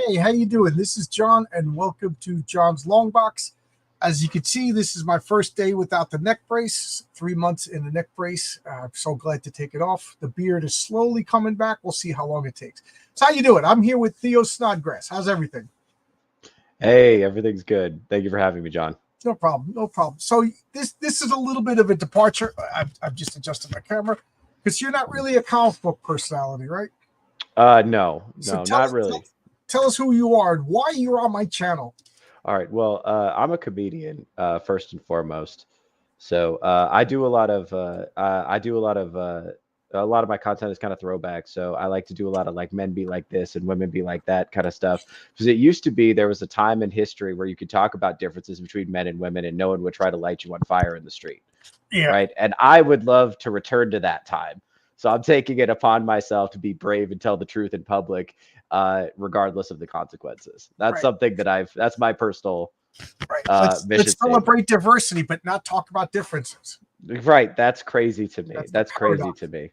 Hey, how you doing? This is John, and welcome to John's Long Box. As you can see, this is my first day without the neck brace. 3 months in the neck brace. I'm so glad to take it off. The beard is slowly coming back. We'll see how long it takes. So how you doing? I'm here with Theo Snodgrass. How's everything? Hey, everything's good. Thank you for having me, John. No problem. No problem. So this is a little bit of a departure. I've just adjusted my camera because you're not really a comic book personality, right? No, So no, not really. tell us who you are and why you're on my channel. All right. Well, I'm a comedian, first and foremost. So I do a lot of my content is kind of throwback. So I like to do a lot of like men be like this and women be like that kind of stuff. Because it used to be there was a time in history where you could talk about differences between men and women and no one would try to light you on fire in the street. Yeah. Right. And I would love to return to that time. So I'm taking it upon myself to be brave and tell the truth in public, regardless of the consequences. That's Right. something that's my personal Right. mission Let's statement. celebrate diversity, but not talk about differences. Right. That's crazy to me. That's the That's crazy paradox. to me.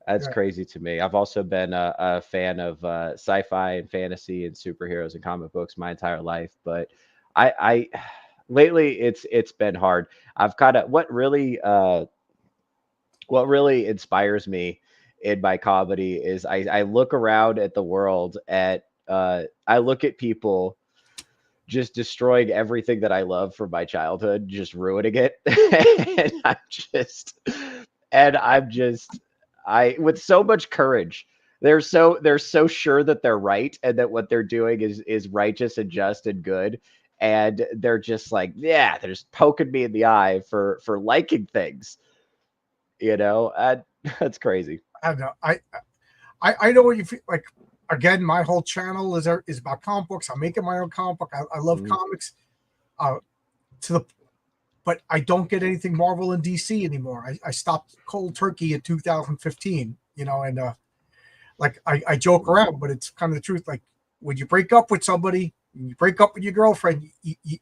That's Right. crazy to me. I've also been a fan of sci-fi and fantasy and superheroes and comic books my entire life. But I lately it's been hard. I've kind of what really inspires me in my comedy is I look around at the world I look at people just destroying everything that I love from my childhood, just ruining it. and I'm just I with so much courage. They're so sure that they're right and that what they're doing is righteous and just and good. And they're just like, yeah, they're just poking me in the eye for liking things, that's crazy. I don't know. I know what you feel like. Again, my whole channel is about comic books. I'm making my own comic book. I love Mhm. comics. Uh, to the but I don't get anything Marvel and DC anymore. I stopped cold turkey in 2015. And like I joke around, but it's kind of the truth. Like when you break up with somebody, when you break up with your girlfriend, you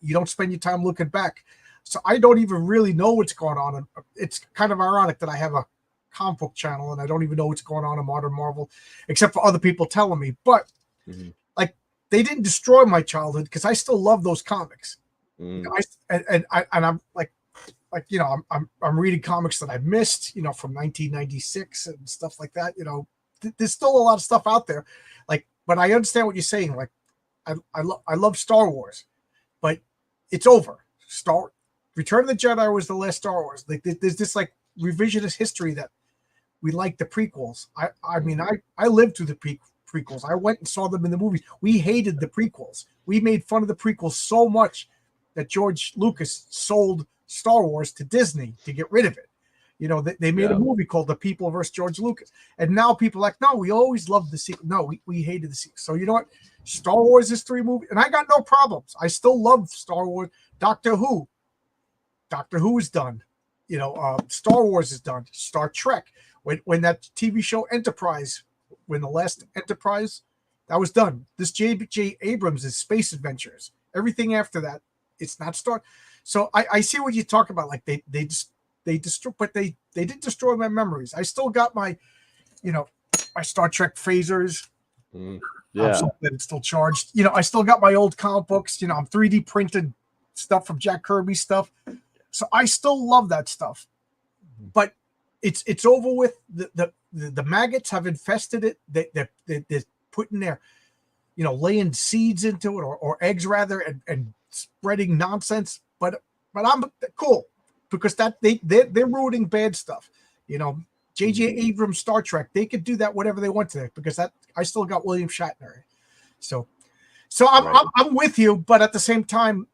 don't spend your time looking back. So I don't even really know what's going on. And it's kind of ironic that I have a comic book channel and I don't even know what's going on in modern Marvel, except for other people telling me. But Mhm. like they didn't destroy my childhood because I still love those comics. Mm. I'm I'm reading comics that I missed, from 1996 and stuff like that. There's still a lot of stuff out there, but I understand what you're saying. Like, I love Star Wars, but it's over. Return of the Jedi was the last Star Wars. Like, there's this like revisionist history that we like the prequels. I mean, I lived through the prequels. I went and saw them in the movies. We hated the prequels. We made fun of the prequels so much that George Lucas sold Star Wars to Disney to get rid of it. They made a Yeah. movie called The People versus George Lucas. And now people are like, no, we always loved the sequel. No, we hated the sequel. So you know what? Star Wars is 3 movies. And I got no problems. I still love Star Wars. Doctor Who. Doctor Who is done. Star Wars is done. Star Trek. When that TV show Enterprise, when the last Enterprise, that was done. This J.J. Abrams is Space Adventures. Everything after that, it's not Star. So I see what you talk about. Like they destroy, but they didn't destroy my memories. I still got my Star Trek phasers. Mm. I'm Yeah. so glad it's still charged. I still got my old comic books. I'm 3D printed stuff from Jack Kirby stuff. So I still love that stuff. But it's over with. The maggots have infested it. They're putting their, laying seeds into it or eggs rather and spreading nonsense. But I'm cool because they're ruining bad stuff. J.J. Abrams Star Trek, they could do that whatever they want to because that I still got William Shatner. So Right. I'm with you, but at the same time,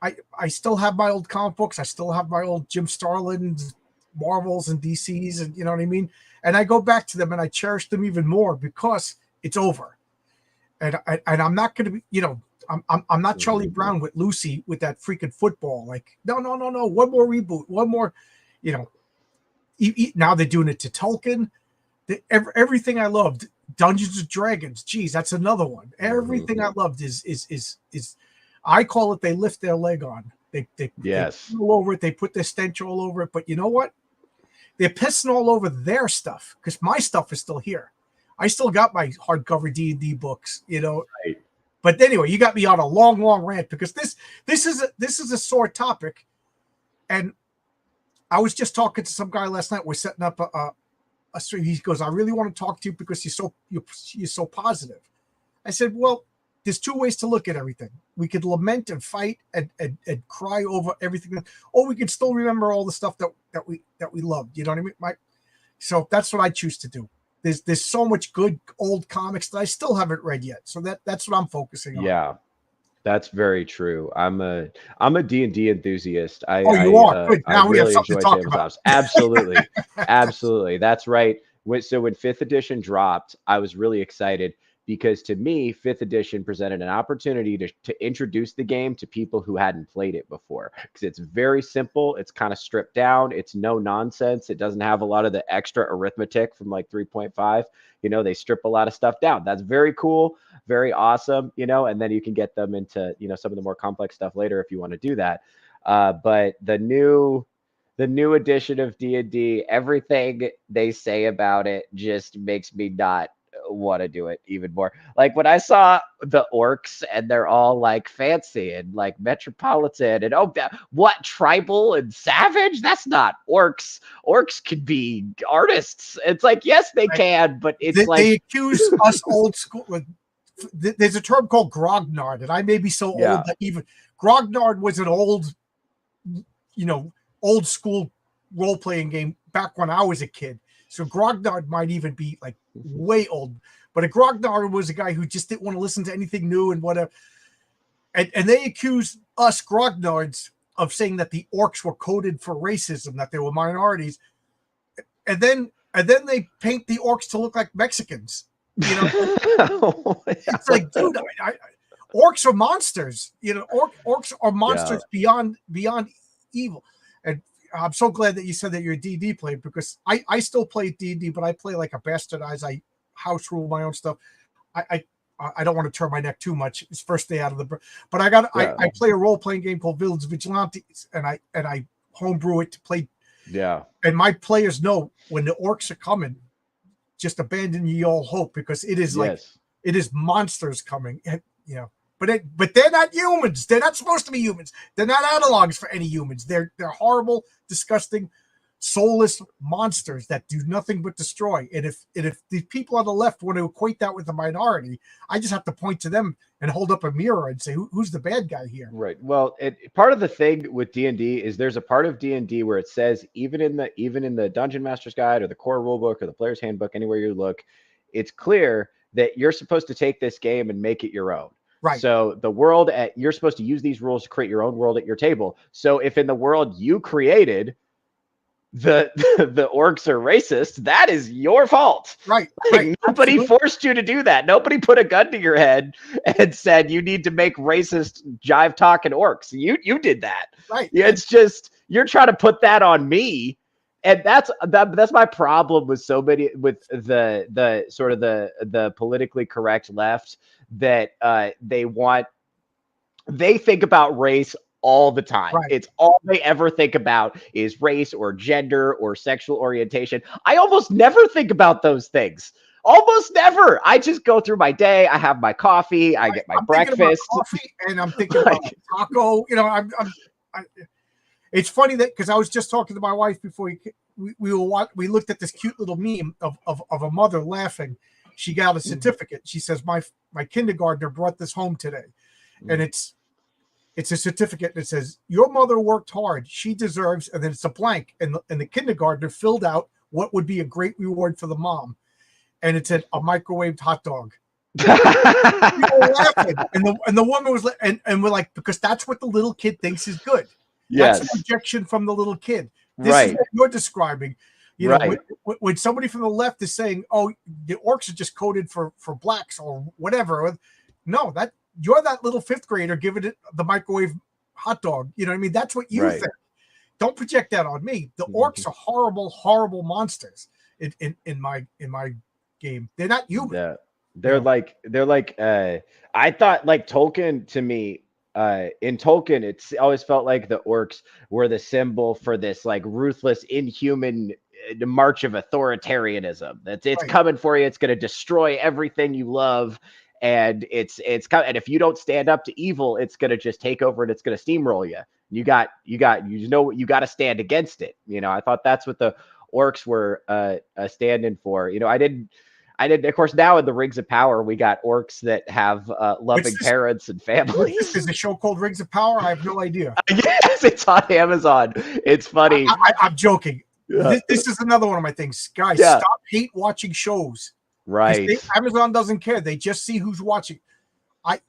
I still have my old comic books. I still have my old Jim Starlin Marvels and DCs, and you know what I mean. And I go back to them and I cherish them even more because it's over. And I'm not going to be, I'm not Charlie Brown with Lucy with that freaking football. Like, no. One more reboot. One more, you know. Now they're doing it to Tolkien. Everything I loved, Dungeons and Dragons. Geez, that's another one. Everything I loved is I call it they lift their leg on. They Yes. all over it. They put their stench all over it. But you know what? They're pissing all over their stuff because my stuff is still here. I still got my hardcover D&D books, you know. Right. But anyway, you got me on a long, long rant because this is a sore topic, and I was just talking to some guy last night. We're setting up a stream. He goes, "I really want to talk to you because you're so positive." I said, "Well, there's two ways to look at everything. We could lament and fight and cry over everything, or we could still remember all the stuff that we loved. You know what I mean? So that's what I choose to do. There's so much good old comics that I still haven't read yet. So that's what I'm focusing on. Yeah, that's very true. I'm a D&D enthusiast. Oh, you are good. I Now we have really something enjoy to talk tabletops. about. Absolutely. Absolutely. That's right. So when 5th edition dropped, I was really excited because to me, 5th edition presented an opportunity to introduce the game to people who hadn't played it before. Because it's very simple. It's kind of stripped down. It's no nonsense. It doesn't have a lot of the extra arithmetic from like 3.5. You know, they strip a lot of stuff down. That's very cool, very awesome, you know, and then you can get them into, you know, some of the more complex stuff later if you want to do that. But the new edition of D&D, everything they say about it just makes me not want to do it even more. Like when I saw the orcs and they're all like fancy and like metropolitan and what tribal and savage? That's not orcs. Orcs could be artists. It's like, yes, they can, but it's they accuse us old school. There's a term called grognard, and I may be so old that even grognard was an old, you know, old school role playing game back when I was a kid. So grognard might even be like way old, but a grognard was a guy who just didn't want to listen to anything new and whatever. And they accuse us grognards of saying that the orcs were coded for racism, that they were minorities, and then they paint the orcs to look like Mexicans. You know, it's like, dude, orcs are monsters. You know, orcs are monsters beyond evil. And I'm so glad that you said that you're a D&D player because I still play D&D, but I play like a bastardized. I house rule my own stuff. I don't want to turn my neck too much. It's first day out of the, but I play a role playing game called Village Vigilantes, and I homebrew it to play. Yeah. And my players know when the orcs are coming, just abandon ye all hope because it is like it is monsters coming, and you know. But they're not humans. They're not supposed to be humans. They're not analogs for any humans. They're horrible, disgusting, soulless monsters that do nothing but destroy. And if the people on the left want to equate that with the minority, I just have to point to them and hold up a mirror and say, who's the bad guy here? Right. Well, part of the thing with D&D is there's a part of D&D where it says even in the Dungeon Master's Guide or the core rulebook or the Player's Handbook, anywhere you look, it's clear that you're supposed to take this game and make it your own. Right. So the world you're supposed to use these rules to create your own world at your table. So if in the world you created the orcs are racist, that is your fault. Right. Nobody forced you to do that. Nobody put a gun to your head and said you need to make racist jive talking orcs. You did that. Right. It's just you're trying to put that on me. And that's my problem with so many with the sort of the politically correct left that they think about race all the time. Right. It's all they ever think about is race or gender or sexual orientation. I almost never think about those things. Almost never. I just go through my day. I have my coffee. I get my breakfast. Coffee, and I'm thinking about taco. You know, it's funny that because I was just talking to my wife before we looked at this cute little meme of a mother laughing. She got a certificate. She says, my kindergartner brought this home today. And it's a certificate that says, your mother worked hard. She deserves, and then it's a blank. And the kindergartner filled out what would be a great reward for the mom. And it said a microwaved hot dog. People were laughing. And the woman was and we're like, because that's what the little kid thinks is good. Yes. That's a projection from the little kid. This is what you're describing. You know, when somebody from the left is saying, oh, the orcs are just coded for blacks or whatever. No, you're that little fifth grader giving it the microwave hot dog. You know what I mean? That's what you think. Don't project that on me. The orcs are horrible, horrible monsters in my game. They're not human. Yeah. They're like I thought like Tolkien to me, in Tolkien, it's always felt like the orcs were the symbol for this like ruthless, inhuman the march of authoritarianism. It's Right. coming for you. It's going to destroy everything you love. And and if you don't stand up to evil, it's going to just take over and it's going to steamroll you. You got to stand against it. I thought that's what the orcs were standing for. I did. Of course, now in the Rings of Power, we got orcs that have loving parents and families. There's a show called Rings of Power. I have no idea. Yes, it's on Amazon. It's funny. I'm joking. Yeah. This is another one of my things. Guys, Yeah. stop hate watching shows. Right. Amazon doesn't care. They just see who's watching. I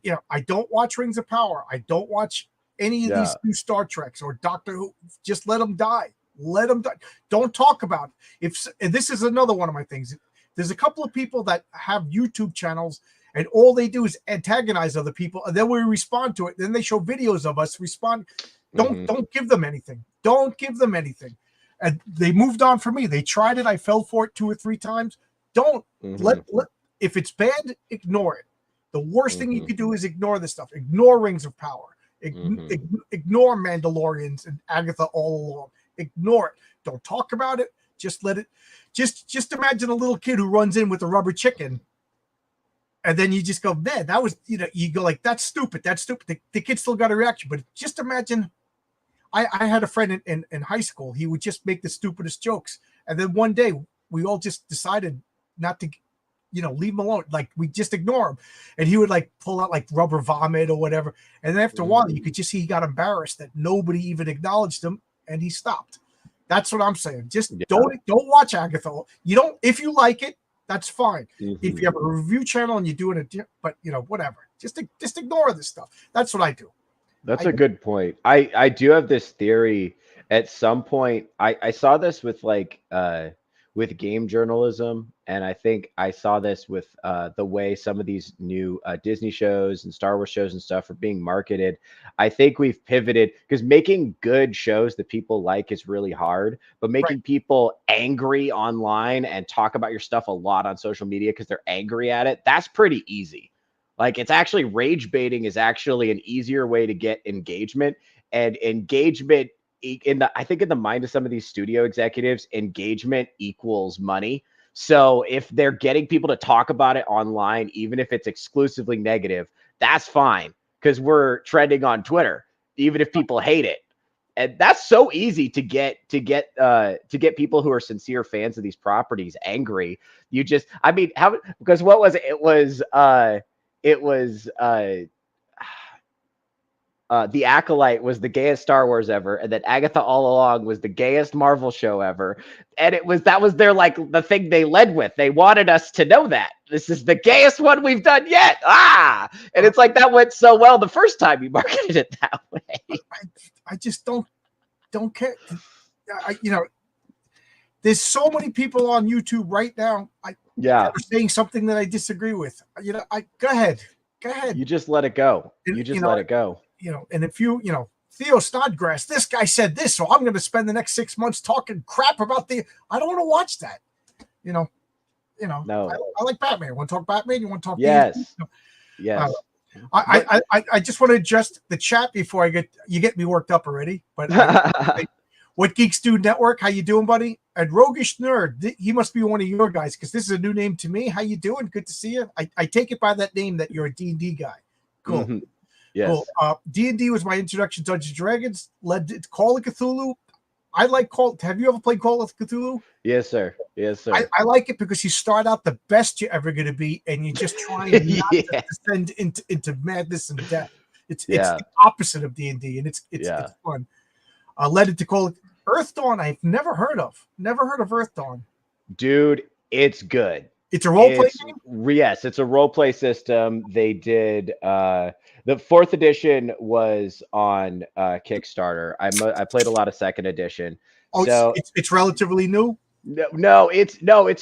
don't watch Rings of Power. I don't watch any of these new Star Treks or Doctor Who. Just let them die. Let them die. Don't talk about it. And this is another one of my things. There's a couple of people that have YouTube channels and all they do is antagonize other people, and then we respond to it. Then they show videos of us respond. Don't give them anything. Don't give them anything. And they moved on for me. They tried it. I fell for it 2 or 3 times. Don't let if it's bad, ignore it. The worst thing you could do is ignore this stuff. Ignore Rings of Power. Ignore Mandalorians and Agatha all along. Ignore it. Don't talk about it. Just let it. Just imagine a little kid who runs in with a rubber chicken, and then you just go, man, that was, you go like, that's stupid. That's stupid. The kid still got a reaction, but just imagine. I had a friend in high school. He would just make the stupidest jokes, and then one day we all just decided not to, leave him alone. Like we just ignore him, and he would like pull out like rubber vomit or whatever. And then after a while, you could just see he got embarrassed that nobody even acknowledged him, and he stopped. That's what I'm saying. Just don't watch Agatha. If you like it, that's fine. If you have a review channel and you're doing it, but whatever. Just ignore this stuff. That's what I do. That's a good point. I do have this theory. At some point, I saw this with game journalism, and I think I saw this with the way some of these new Disney shows and Star Wars shows and stuff are being marketed. I think we've pivoted, because making good shows that people like is really hard, but making people angry online and talk about your stuff a lot on social media because they're angry at it, that's pretty easy. Like, it's actually, rage baiting is actually an easier way to get engagement, and engagement I think in the mind of some of these studio executives, engagement equals money. So if they're getting people to talk about it online, even if it's exclusively negative, that's fine, because we're trending on Twitter, even if people hate it. And that's so easy to get people who are sincere fans of these properties angry. Because what was it? It was The Acolyte was the gayest Star Wars ever, and then Agatha All Along was the gayest Marvel show ever. And that was their, like, the thing they led with. They wanted us to know that this is the gayest one we've done yet. And it's like, that went so well the first time you marketed it that way. I just don't care. There's so many people on YouTube right now. That are saying something that I disagree with. Go ahead. You just let it go. Let it go. And if Theo Snodgrass, this guy said this, so I'm going to spend the next 6 months talking crap about I don't want to watch that. No. I like Batman. You want to talk Batman? You want to talk? Yes. Yes. I just want to adjust the chat before you get me worked up already. But What Geeks Do Network? How you doing, buddy? And Roguish Nerd, he must be one of your guys, because this is a new name to me. How you doing? Good to see you. I take it by that name that you're a D&D guy. Cool. Yes. Cool. D&D was my introduction to Dungeons & Dragons. Led to Call of Cthulhu. I like Call. Have you ever played Call of Cthulhu? Yes, sir. Yes, sir. I like it because you start out the best you're ever going to be, and you just try not to descend into madness and death. It's the opposite of D&D, and it's fun. Led it to Call of Earth Dawn. I've never heard of. Never heard of Earth Dawn. Dude, it's good. It's a role play game? Yes, it's a role play system. They did the 4th edition was on Kickstarter. I played a lot of 2nd edition. Oh, so it's relatively new? No, it's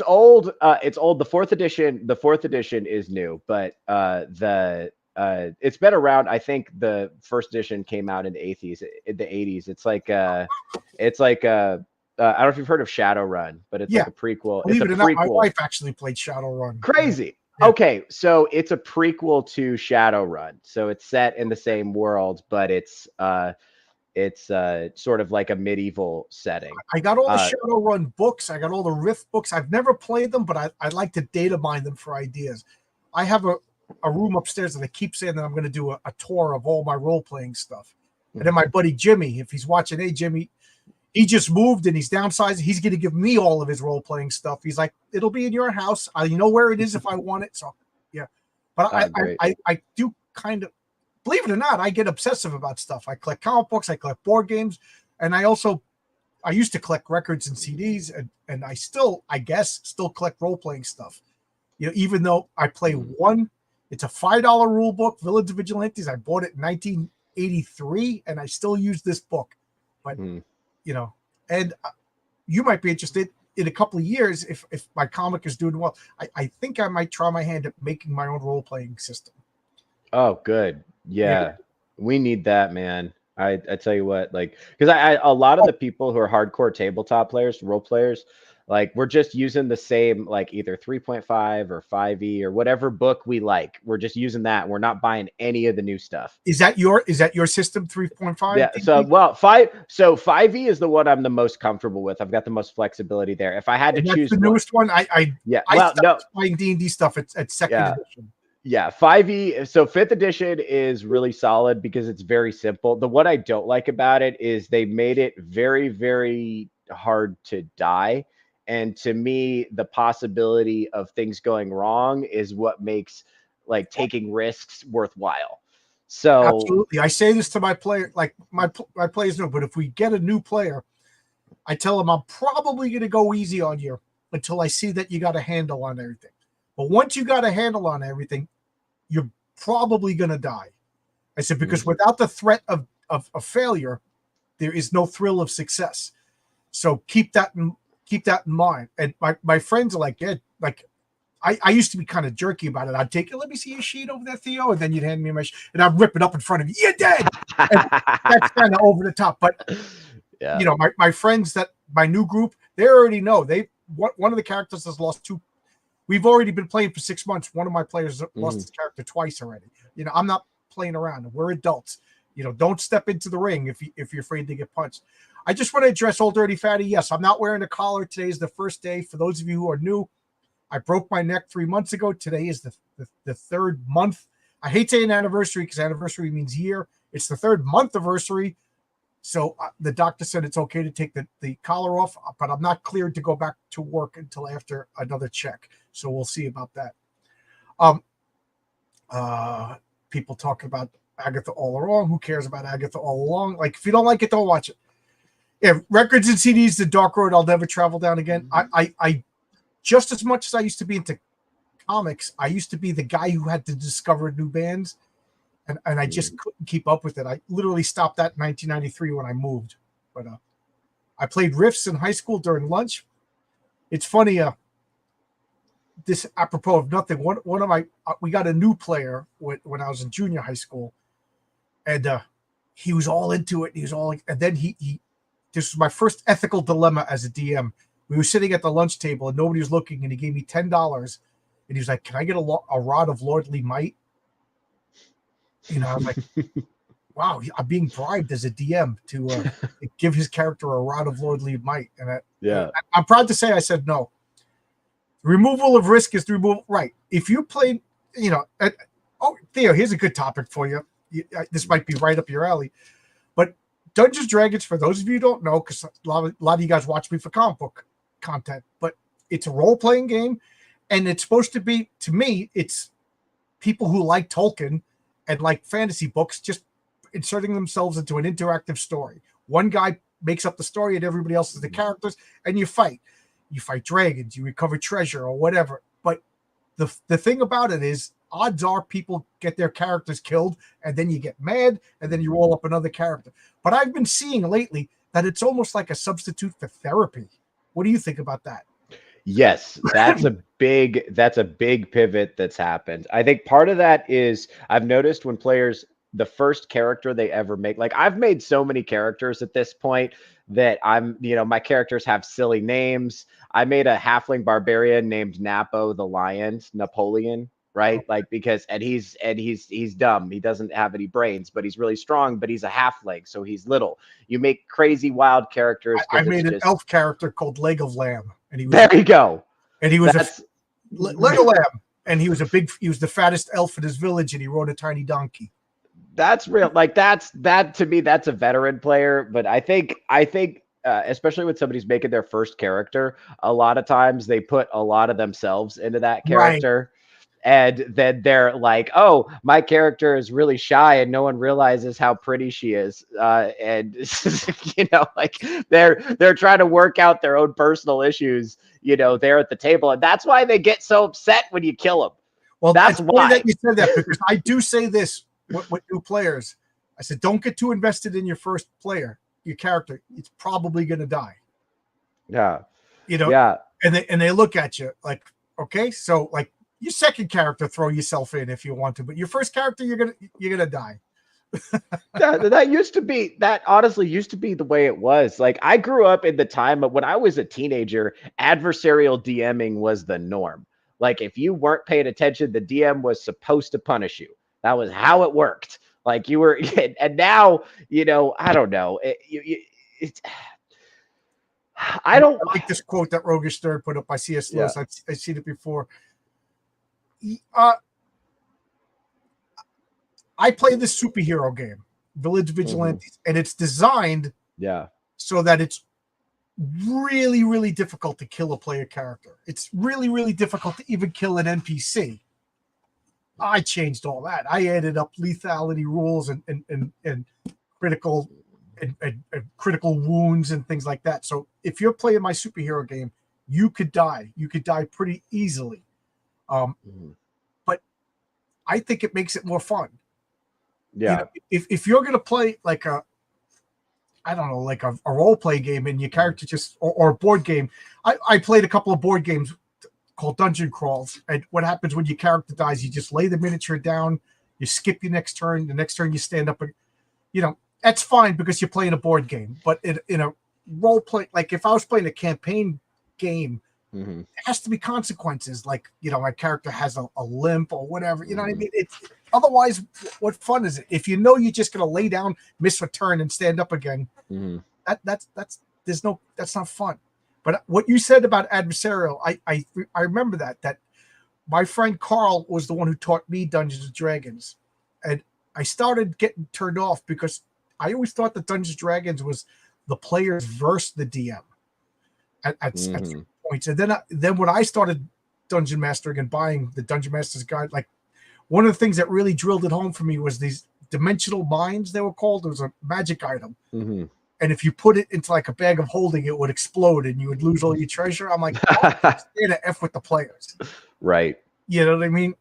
old. It's old. The 4th edition is new, but it's been around. I think the 1st edition came out in the 80s. It's like I don't know if you've heard of Shadowrun, but it's like a prequel. Believe it or not, my wife actually played Shadowrun. Crazy. Yeah. Okay, so it's a prequel to Shadowrun. So it's set in the same world, but it's It's sort of like a medieval setting. I got all the Shadowrun books. I got all the Rift books. I've never played them, but I like to data mine them for ideas. I have a room upstairs that I keep saying that I'm going to do a tour of all my role playing stuff. And then my buddy Jimmy, if he's watching, hey Jimmy, he just moved and he's downsizing. He's going to give me all of his role playing stuff. He's like, it'll be in your house. You know where it is if I want it. So yeah, but I do kind of, believe it or not, I get obsessive about stuff. I collect comic books, I collect board games, and I used to collect records and CDs, and I still collect role playing stuff. You know, even though I play one, it's a $5 rule book, Villains and Vigilantes. I bought it in 1983, and I still use this book. But you know, and you might be interested in a couple of years if my comic is doing well. I think I might try my hand at making my own role playing system. Oh, good. Yeah, we need that, man. I tell you what, like, because a lot of the people who are hardcore tabletop players, role players, like we're just using the same, like either 3.5 or 5e or whatever book we like. We're just using that. We're not buying any of the new stuff. Is that your system 3.5? Yeah. So well, 5e is the one I'm the most comfortable with. I've got the most flexibility there. If I had to choose the newest one, I stopped playing D&D stuff at second edition. Yeah, 5e. So 5th edition is really solid because it's very simple. What I don't like about it is they made it very, very hard to die. And to me, the possibility of things going wrong is what makes like taking risks worthwhile. So absolutely, I say this to my player, like my players know. But if we get a new player, I tell them I'm probably going to go easy on you until I see that you got a handle on everything. But once you got a handle on everything, you're probably going to die. I said, because without the threat of failure, there is no thrill of success. So keep that in mind. And my friends are like, yeah, like I used to be kind of jerky about it. I'd take it, let me see your sheet over there, Theo, and then you'd hand me my sheet, and I'd rip it up in front of you. You're dead. And that's kind of over the top. But you know, my friends, that my new group, they already know. One of the characters has lost 2. We've already been playing for 6 months. One of my players lost his character twice already. You know, I'm not playing around. We're adults. You know, don't step into the ring if you're afraid to get punched. I just want to address Old Dirty Fatty. Yes, I'm not wearing a collar. Today is the first day. For those of you who are new, I broke my neck 3 months ago. Today is the third month. I hate saying anniversary because anniversary means year. It's the third month anniversary. So the doctor said it's okay to take the collar off, but I'm not cleared to go back to work until after another check. So we'll see about that. People talk about Agatha all along. Who cares about Agatha all along? Like, if you don't like it, don't watch it. Yeah, records and CDs, the dark road I'll never travel down again. I just as much as I used to be into comics, I used to be the guy who had to discover new bands. And I just couldn't keep up with it. I literally stopped that in 1993 when I moved. But I played riffs in high school during lunch. It's funny. This apropos of nothing. One of my we got a new player when I was in junior high school, and he was all into it. He was all, and then he this was my first ethical dilemma as a DM. We were sitting at the lunch table and nobody was looking, and he gave me $10, and he was like, "Can I get a rod of lordly might?" You know, I was like, wow, I'm being bribed as a DM to give his character a rod of lordly might. And I'm proud to say I said no. Removal of risk is the removal. Right. If you play, you know, Theo, here's a good topic for you. This might be right up your alley. But Dungeons & Dragons, for those of you who don't know, because a lot of you guys watch me for comic book content, but it's a role-playing game, and it's supposed to be, to me, it's people who like Tolkien and like fantasy books just inserting themselves into an interactive story. One guy makes up the story and everybody else is the characters, and you fight. You fight dragons, you recover treasure or whatever. But the thing about it is, odds are people get their characters killed, and then you get mad, and then you roll up another character. But I've been seeing lately that it's almost like a substitute for therapy. What do you think about that? Yes, that's a big pivot that's happened. I think part of that is I've noticed when players, the first character they ever make, like I've made so many characters at this point that my characters have silly names. I made a halfling barbarian named Napoleon, right? Like because he's dumb. He doesn't have any brains, but he's really strong. But he's a halfling, so he's little. You make crazy wild characters I because it's made an just elf character called Leg of Lamb, and there you go. he was That's Leg of Lamb, and he was the fattest elf in his village, and he rode a tiny donkey. that's real. Like that to me. That's a veteran player, but I think. Especially when somebody's making their first character, a lot of times they put a lot of themselves into that Right. character. And then they're like, "Oh, my character is really shy, and no one realizes how pretty she is." And like they're trying to work out their own personal issues, there at the table, and that's why they get so upset when you kill them. Well, That's it's funny why. that you said that, because I do say this with new players. I said, don't get too invested in your first player, your character. It's probably going to die. Yeah, Yeah. And they look at you like, okay, so like your second character, throw yourself in if you want to, but your first character, you're gonna die. that honestly used to be the way it was. Like I grew up in the time of when I was a teenager, adversarial DMing was the norm. Like if you weren't paying attention, the DM was supposed to punish you. That was how it worked. Like you were, and now, I don't know. I don't like this quote that Rogish Third put up by C.S. Lewis. Yeah. I've seen it before. I play this superhero game, Village Vigilantes, and it's designed so that it's really, really difficult to kill a player character. It's really, really difficult to even kill an NPC. I changed all that. I added up lethality rules and critical and critical wounds and things like that. So if you're playing my superhero game, you could die. You could die pretty easily. But I think it makes it more fun. Yeah. If you're going to play like a role play game and your character or a board game. I played a couple of board games called Dungeon Crawls. And what happens when your character dies, you just lay the miniature down, you skip your next turn, the next turn you stand up, and that's fine because you're playing a board game. But in a role play, like if I was playing a campaign game, there has to be consequences. Like, my character has a limp or whatever. You know what I mean? Otherwise, what fun is it? If you're just going to lay down, miss a turn, and stand up again, that's not fun. But what you said about adversarial, I remember that my friend Carl was the one who taught me Dungeons and Dragons, and I started getting turned off because I always thought that Dungeons and Dragons was the players versus the DM at certain points. And then when I started dungeon mastering and buying the Dungeon Master's Guide, like one of the things that really drilled it home for me was these dimensional mines, they were called. It was a magic item. And if you put it into like a bag of holding, it would explode and you would lose all your treasure. I'm like, stay to F with the players. Right. You know what I mean?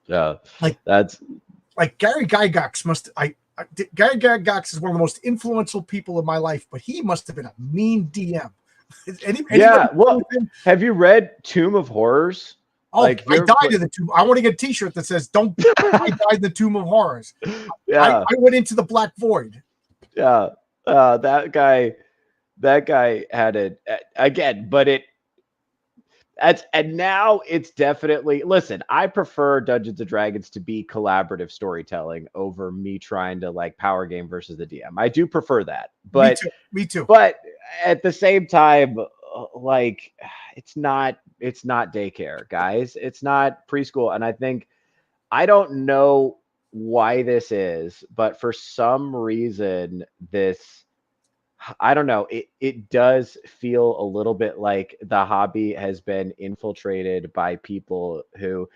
Yeah. Like that's like Gary Gygax Gary Gygax is one of the most influential people in my life, but he must have been a mean DM. Well, have you read Tomb of Horrors? Oh, I died in the tomb. I want to get a T-shirt that says "Don't I died in the Tomb of Horrors." I went into the Black Void. Yeah, that guy had it again, but and now it's definitely. Listen, I prefer Dungeons and Dragons to be collaborative storytelling over me trying to like power game versus the DM. I do prefer that, but me too. But at the same time, like it's not daycare, guys. It's not preschool, and I don't know why this is, but for some reason I don't know, it does feel a little bit like the hobby has been infiltrated by people who,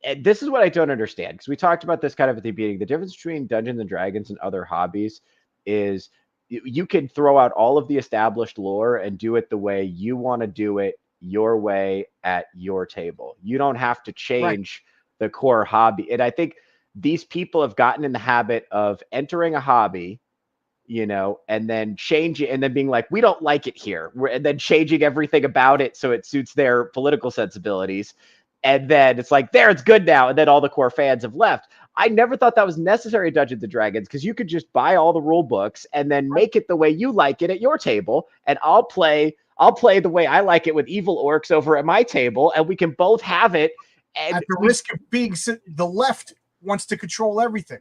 and this is what I don't understand, because we talked about this kind of at the beginning. The difference between Dungeons and Dragons and other hobbies is you can throw out all of the established lore and do it the way you want to do it, your way at your table. You don't have to change the core hobby. And I think these people have gotten in the habit of entering a hobby, and then change it, and then being like, we don't like it here, and then changing everything about it so it suits their political sensibilities. And then it's like, there, it's good now. And then all the core fans have left. I never thought that was necessary in Dungeons and Dragons, because you could just buy all the rule books and then make it the way you like it at your table. And I'll play the way I like it with evil orcs over at my table, and we can both have it. And at the risk of being the left wants to control everything.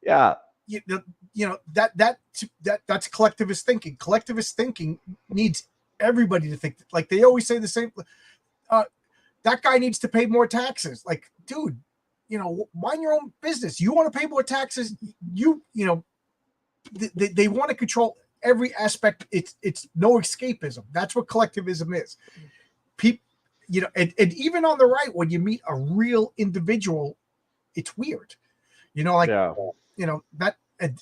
yeah, That's collectivist thinking. Collectivist thinking needs everybody to think. Like they always say the same. That guy needs to pay more taxes. Like, dude, mind your own business. You want to pay more taxes? They want to control every aspect. It's no escapism. That's what collectivism is. People, and even on the right, when you meet a real individual, it's weird. That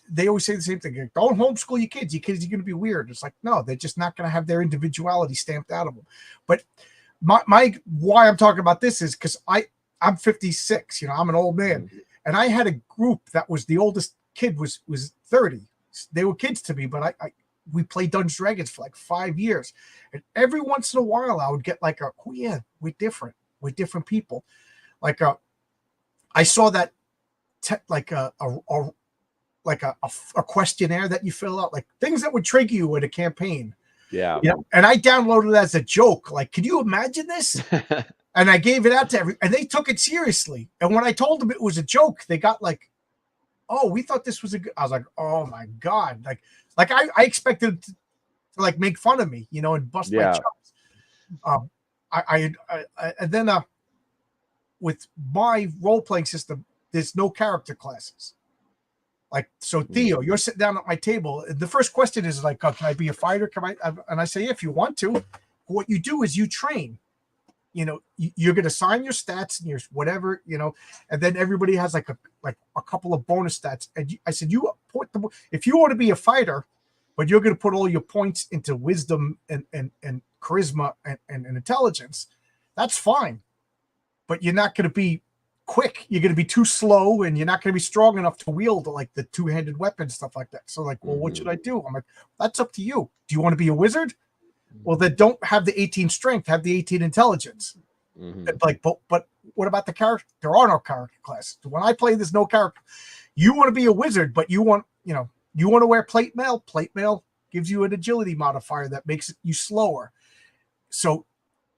they always say the same thing. Don't homeschool your kids. Your kids are going to be weird. It's like, no, they're just not going to have their individuality stamped out of them. But my why I'm talking about this is because I'm 56. I'm an old man, and I had a group that was the oldest kid was 30. They were kids to me, but we played Dungeons and Dragons for like 5 years, and every once in a while I would get like we're different people. Like I saw that like a questionnaire that you fill out, like things that would trigger you in a campaign. Yeah. And I downloaded it as a joke. Like, can you imagine this? And I gave it out to and they took it seriously. And when I told them it was a joke, they got like, oh, we thought this was a good. I was like, oh my God. Like I expected to like make fun of me, and bust my chops. And then with my role-playing system, there's no character classes. Like, so Theo, you're sitting down at my table. The first question is like, oh, can I be a fighter? And I say, if you want to. What you do is you train. You're going to sign your stats and your whatever, and then everybody has like a couple of bonus stats. And I said, if you want to be a fighter, but you're going to put all your points into wisdom and charisma and intelligence, that's fine. But you're not going to be quick. You're going to be too slow, and you're not going to be strong enough to wield like the two-handed weapon stuff like that. So like, well, what should I do? I'm like, that's up to you. Do you want to be a wizard? Well, then don't have the 18 strength, have the 18 intelligence. Like, but what about the character? There are no character classes. When I play, there's no character. You want to be a wizard, but you want to wear plate mail. Plate mail gives you an agility modifier that makes you slower. So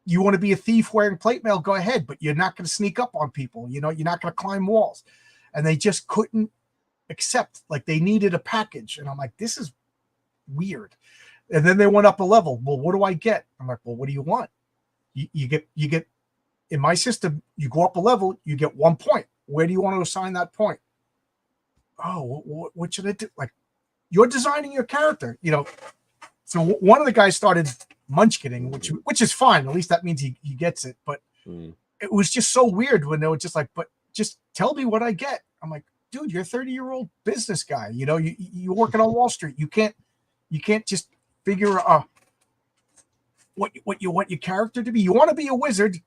you want to be a thief wearing plate mail, go ahead, but you're not going to sneak up on people. You're not going to climb walls. And they just couldn't accept, like they needed a package. And I'm like, this is weird. And then they went up a level. Well, what do I get? I'm like, well, what do you want? You get in my system, you go up a level, you get 1 point. Where do you want to assign that point? Oh, what should I do? Like, you're designing your character, So one of the guys started munchkining, which is fine. At least that means he gets it. But it was just so weird when they were just like, but just tell me what I get. I'm like, dude, you're a 30-year-old business guy. You're working on Wall Street. You can't just figure what you want your character to be. You want to be a wizard.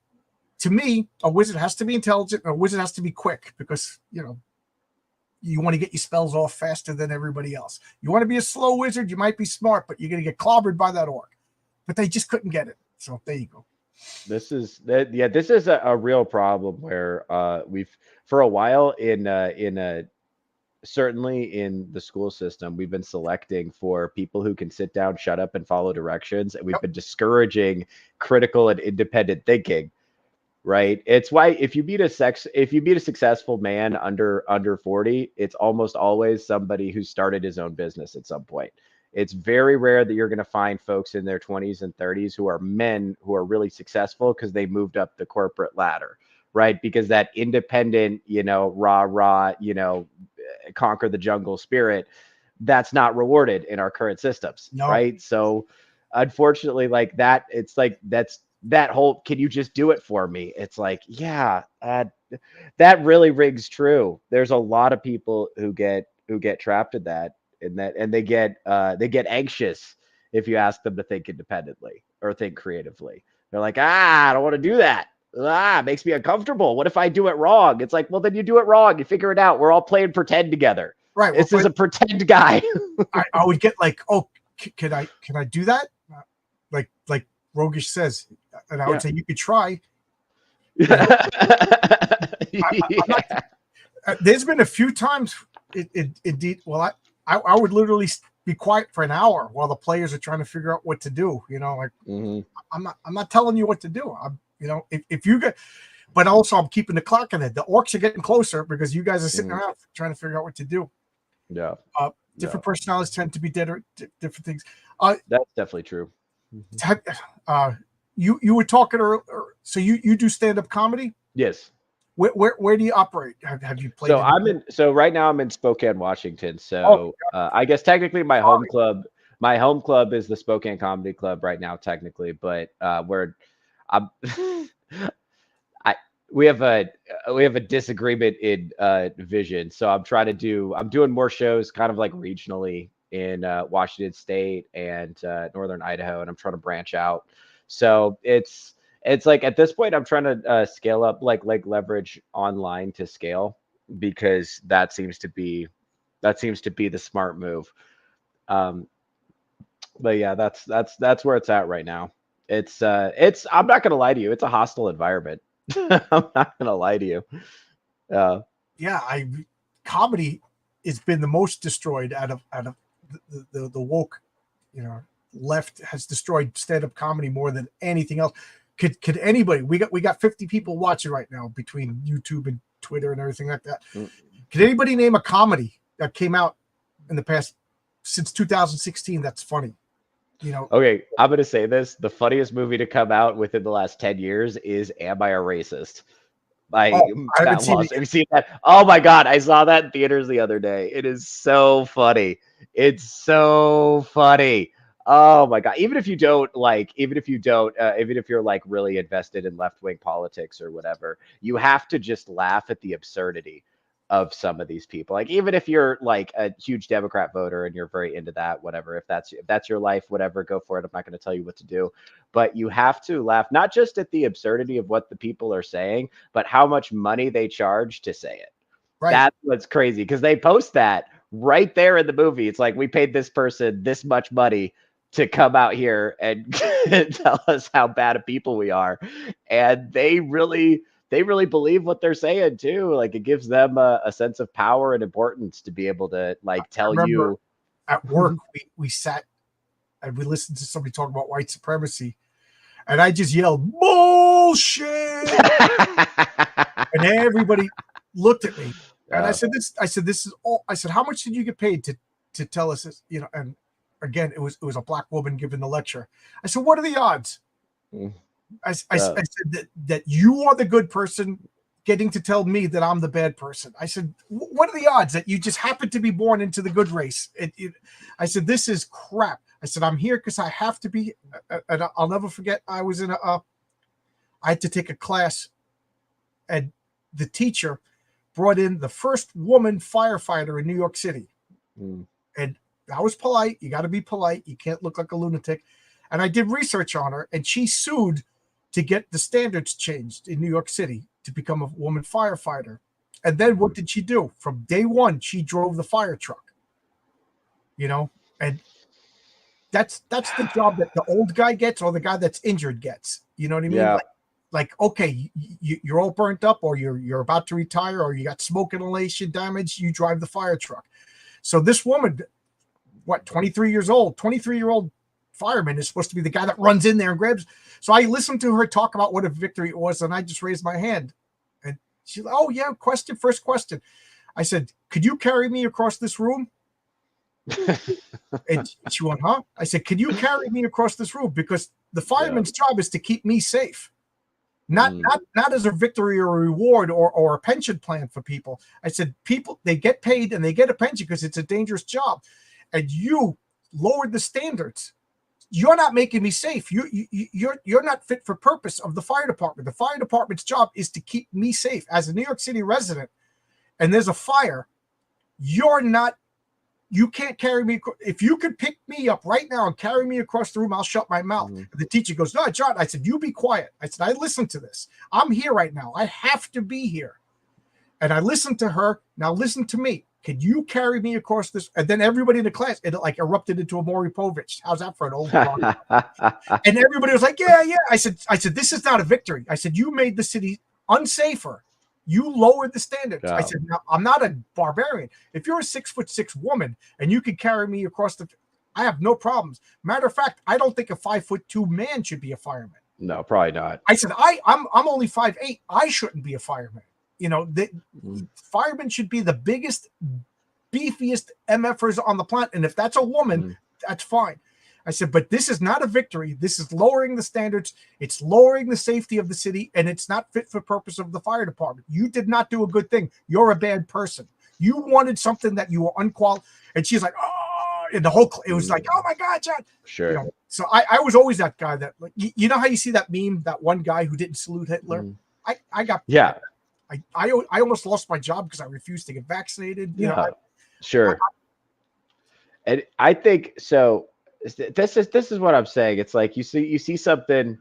To me, a wizard has to be intelligent, and a wizard has to be quick because you want to get your spells off faster than everybody else. You want to be a slow wizard, you might be smart, but you're going to get clobbered by that orc. But they just couldn't get it. So there you go. This is a real problem where we've for a while certainly in the school system, we've been selecting for people who can sit down, shut up, and follow directions, and we've been discouraging critical and independent thinking. Right? It's why if you meet a successful man under 40, it's almost always somebody who started his own business at some point. It's very rare that you're going to find folks in their 20s and 30s who are men who are really successful because they moved up the corporate ladder, right? Because that independent, rah, conquer the jungle spirit, that's not rewarded in our current systems, right? So unfortunately, like that, it's like that whole, can you just do it for me? It's like, yeah, that really rings true. There's a lot of people who get trapped in that, and they get anxious if you ask them to think independently or think creatively. They're like, I don't want to do that. It makes me uncomfortable. What if I do it wrong? It's like, well, then you do it wrong. You figure it out. We're all playing pretend together. Right. This is a pretend guy. I would get like, oh, can I do that? Like Rogish says, and I would say you could try. There's been a few times indeed. Well, I would literally be quiet for an hour while the players are trying to figure out what to do. I'm not telling you what to do. If you get but also I'm keeping the clock on it. The orcs are getting closer because you guys are sitting Mhm. around trying to figure out what to do. Yeah. Different personalities tend to be different things. That's definitely true. You were talking earlier, so you do stand up comedy. Yes. Where do you operate? Have you played? So right now I'm in Spokane, Washington. Oh, So I guess technically my home sorry. club, is the Spokane Comedy Club right now, technically, but where I'm I we have a disagreement in vision. So I'm doing more shows kind of like regionally in Washington State and northern Idaho, and I'm trying to branch out. So it's like at this point I'm trying to scale up, like leverage online to scale, because that seems to be the smart move. Um, but yeah, that's where it's at right now. It's I'm not gonna lie to you, it's a hostile environment. I'm not gonna lie to you. Yeah, comedy has been the most destroyed out of the woke, left has destroyed stand up comedy more than anything else. Could anybody? We got 50 people watching right now between YouTube and Twitter and everything like that. Mm. Could anybody name a comedy that came out in the past since 2016 that's funny? Okay, I'm gonna say this: the funniest movie to come out within the last 10 years is "Am I a Racist?" by Oh, I haven't Matt seen it Walsh. yet. Have you seen that? Oh my god, I saw that in theaters the other day. It is so funny. It's so funny. Oh my god. Even if you're like really invested in left-wing politics or whatever, you have to just laugh at the absurdity of some of these people. Like, even if you're like a huge Democrat voter and you're very into that, whatever, if that's your life, whatever, go for it. I'm not going to tell you what to do, but you have to laugh not just at the absurdity of what the people are saying, but how much money they charge to say it. Right. That's what's crazy, because they post that right there in the movie. It's like, we paid this person this much money to come out here and tell us how bad of people we are. And they really believe what they're saying too. Like, it gives them a sense of power and importance to be able to like I tell remember you. at work we sat and we listened to somebody talk about white supremacy, and I just yelled bullshit, and everybody looked at me, and I said this is all. I said, how much did you get paid to tell us this? And again, it was a black woman giving the lecture. I said, what are the odds? I said that you are the good person getting to tell me that I'm the bad person. I said, what are the odds that you just happen to be born into the good race? I said, this is crap. I said, I'm here because I have to be. And I'll never forget, I was I had to take a class, and the teacher brought in the first woman firefighter in New York City. And I was polite. You got to be polite. You can't look like a lunatic. And I did research on her, and she sued to get the standards changed in New York City to become a woman firefighter. And then what did she do? From day one, she drove the fire truck. And that's the job that the old guy gets, or the guy that's injured gets. You know what I mean? Yeah. Like okay, you're all burnt up, or you're about to retire, or you got smoke inhalation damage. You drive the fire truck. So this woman, 23 years old, 23-year-old fireman is supposed to be the guy that runs in there and grabs. So I listened to her talk about what a victory it was, and I just raised my hand. And she's like, oh yeah, first question. I said, could you carry me across this room? And she went, huh? I said, could you carry me across this room? Because the fireman's job is to keep me safe. Not as a victory or a reward or a pension plan for people. I said, people, they get paid and they get a pension because it's a dangerous job. And you lowered the standards. You're not making me safe. You're not fit for purpose of the fire department. The fire department's job is to keep me safe as a New York City resident. And there's a fire. You can't carry me. If you could pick me up right now and carry me across the room, I'll shut my mouth. The teacher goes, no, John. I said, you be quiet. I said, I listened to this. I'm here right now. I have to be here. And I listened to her. Now listen to me. Could you carry me across this? And then everybody in the class, it like erupted into a Maury Povich. How's that for an old dog? And everybody was like, yeah. I said, this is not a victory. I said, you made the city unsafer. You lowered the standards. I said, now, I'm not a barbarian. If you're a 6'6" woman and you can carry me across I have no problems. Matter of fact, I don't think a 5'2" man should be a fireman. No, probably not. I said, I'm only 5'8". I shouldn't be a fireman. You know, firemen should be the biggest, beefiest MFers on the planet. And if that's a woman, that's fine. I said, but this is not a victory. This is lowering the standards. It's lowering the safety of the city, and it's not fit for purpose of the fire department. You did not do a good thing. You're a bad person. You wanted something that you were unqualified. And she's like, oh, and the whole, it was like, oh my God, John. Sure. You know, so I was always that guy that, like, you know how you see that meme, that one guy who didn't salute Hitler? I got, yeah. I almost lost my job because I refused to get vaccinated. You know, sure. And I think so. This is what I'm saying. It's like you see something.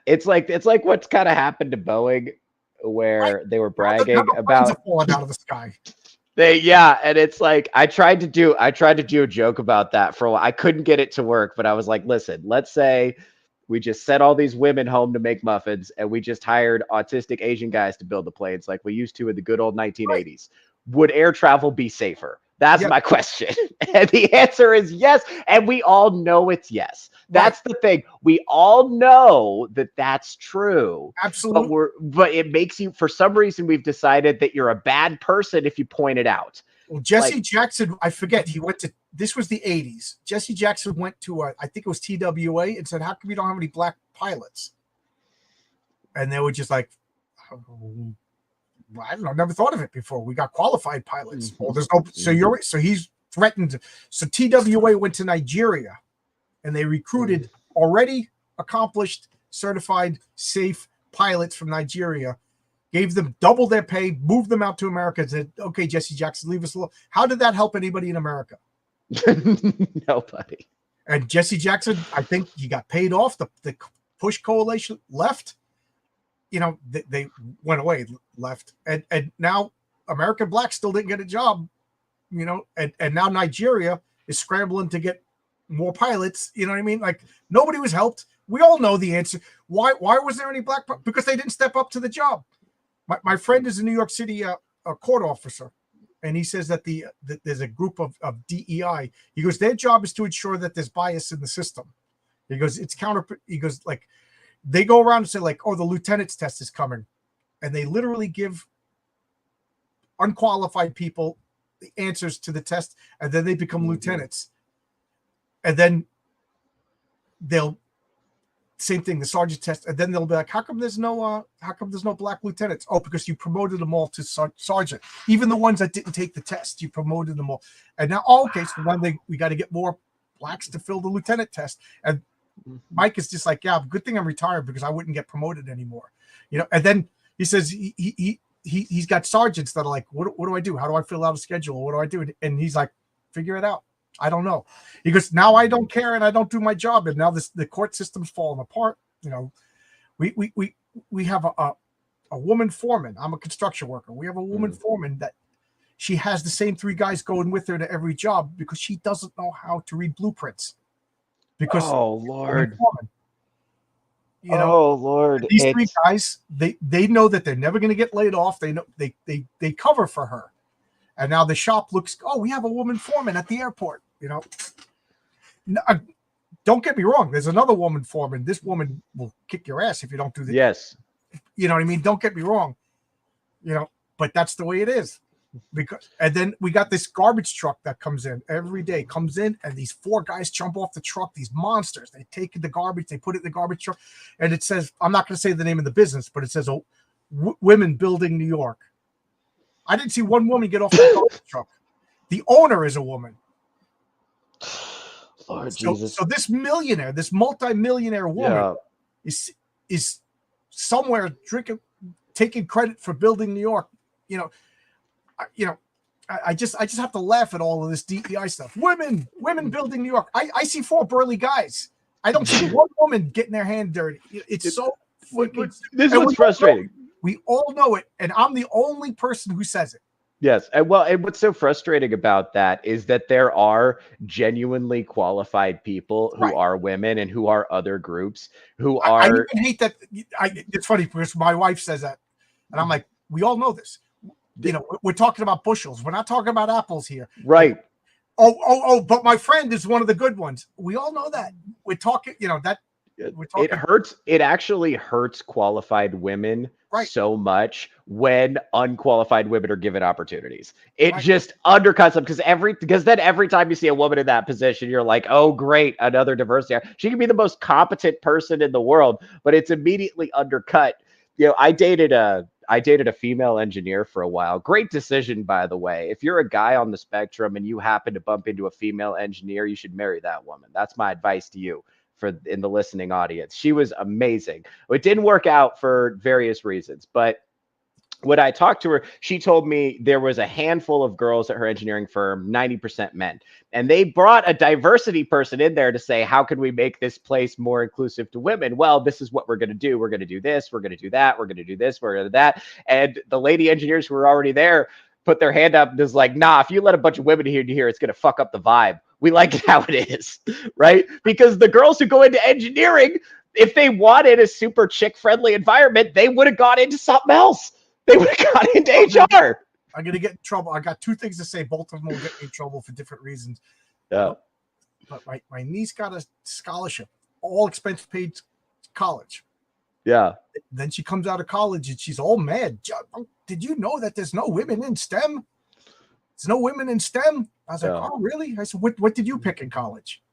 It's like what's kind of happened to Boeing, where they were bragging about falling out of the sky. And it's like I tried to do a joke about that for a while. I couldn't get it to work, but I was like, listen, let's say we just sent all these women home to make muffins, and we just hired autistic Asian guys to build the planes like we used to in the good old 1980s. Right. Would air travel be safer? That's my question. And the answer is yes. And we all know it's yes. That's the thing. We all know that that's true. Absolutely. But it makes you, for some reason, we've decided that you're a bad person if you point it out. Well, Jesse Jackson, I forget, he went to, this was the 80s. Jesse Jackson went to, I think it was TWA, and said, how come we don't have any black pilots? And they were just like, oh, I don't know, never thought of it before. We got qualified pilots. Well, there's no, so he's threatened. So TWA went to Nigeria, and they recruited already accomplished, certified, safe pilots from Nigeria, gave them double their pay, moved them out to America, and said, okay, Jesse Jackson, leave us alone. How did that help anybody in America? Nobody. And Jesse Jackson, I think he got paid off. The Push Coalition left. You know, they went away, left. And now American blacks still didn't get a job, you know, and now Nigeria is scrambling to get more pilots. You know what I mean? Like, nobody was helped. We all know the answer. Why was there any black? Because they didn't step up to the job. My friend is a New York City a court officer, and he says that that there's a group of DEI. He goes, their job is to ensure that there's bias in the system. He goes, it's he goes, like, they go around and say, like, oh, the lieutenant's test is coming. And they literally give unqualified people the answers to the test, and then they become lieutenants. And then same thing, the sergeant test, and then they'll be like, how come there's no black lieutenants? Oh, because you promoted them all to sergeant. Even the ones that didn't take the test, you promoted them all. And now, okay, so now we got to get more blacks to fill the lieutenant test. And Mike is just like, yeah, good thing I'm retired because I wouldn't get promoted anymore, you know. And then he says he's got sergeants that are like, what do I do? How do I fill out a schedule? What do I do? And he's like, figure it out. I don't know. He goes, now I don't care and I don't do my job. And now the court system's falling apart. You know, we have a woman foreman. I'm a construction worker. We have a woman foreman that she has the same 3 guys going with her to every job because she doesn't know how to read blueprints. Because Lord, you know, Lord, these 3 guys, they know that they're never going to get laid off. They know they cover for her, and now the shop looks. Oh, we have a woman foreman at the airport. You know, don't get me wrong. There's another woman foreman. This woman will kick your ass if you don't do this. Yes, you know what I mean. Don't get me wrong. You know, but that's the way it is. And then we got this garbage truck that comes in every day, and these 4 guys jump off the truck, these monsters. They take the garbage, they put it in the garbage truck, and it says, I'm not going to say the name of the business, but it says, Women Building New York. I didn't see one woman get off the garbage truck. The owner is a woman. Lord Jesus. So this millionaire, this multi-millionaire woman is somewhere taking credit for building New York. You know, I just have to laugh at all of this DEI stuff. Women building New York. I see 4 burly guys. I don't see one woman getting their hand dirty. It's so freaking. This is frustrating. We all know it, and I'm the only person who says it. Yes, and what's so frustrating about that is that there are genuinely qualified people who are women and who are other groups who are. I even hate that. It's funny because my wife says that, and I'm like, we all know this. You know, we're talking about bushels. We're not talking about apples here. Right. But my friend is one of the good ones. We all know that. We're talking, that we're talking. It hurts. It actually hurts qualified women Right. so much when unqualified women are given opportunities. It Right. just undercuts them because then every time you see a woman in that position, you're like, oh, great, another diversity. She can be the most competent person in the world, but it's immediately undercut. I dated a female engineer for a while. Great decision, by the way. If you're a guy on the spectrum and you happen to bump into a female engineer, you should marry that woman. That's my advice to you in the listening audience. She was amazing. It didn't work out for various reasons, but when I talked to her, she told me there was a handful of girls at her engineering firm, 90% men. And they brought a diversity person in there to say, how can we make this place more inclusive to women? Well, this is what we're going to do. We're going to do this. We're going to do that. We're going to do this. We're going to do that. And the lady engineers who were already there put their hand up and was like, nah, if you let a bunch of women in here, it's going to fuck up the vibe. We like it how it is, right? Because the girls who go into engineering, if they wanted a super chick-friendly environment, they would have gone into something else. They would have got into HR. I'm going to get in trouble. I got two things to say. Both of them will get me in trouble for different reasons. Yeah. But my niece got a scholarship, all expense paid college. Yeah. Then she comes out of college and she's all mad. Did you know that there's no women in STEM? There's no women in STEM. I was like, oh, really? I said, what did you pick in college?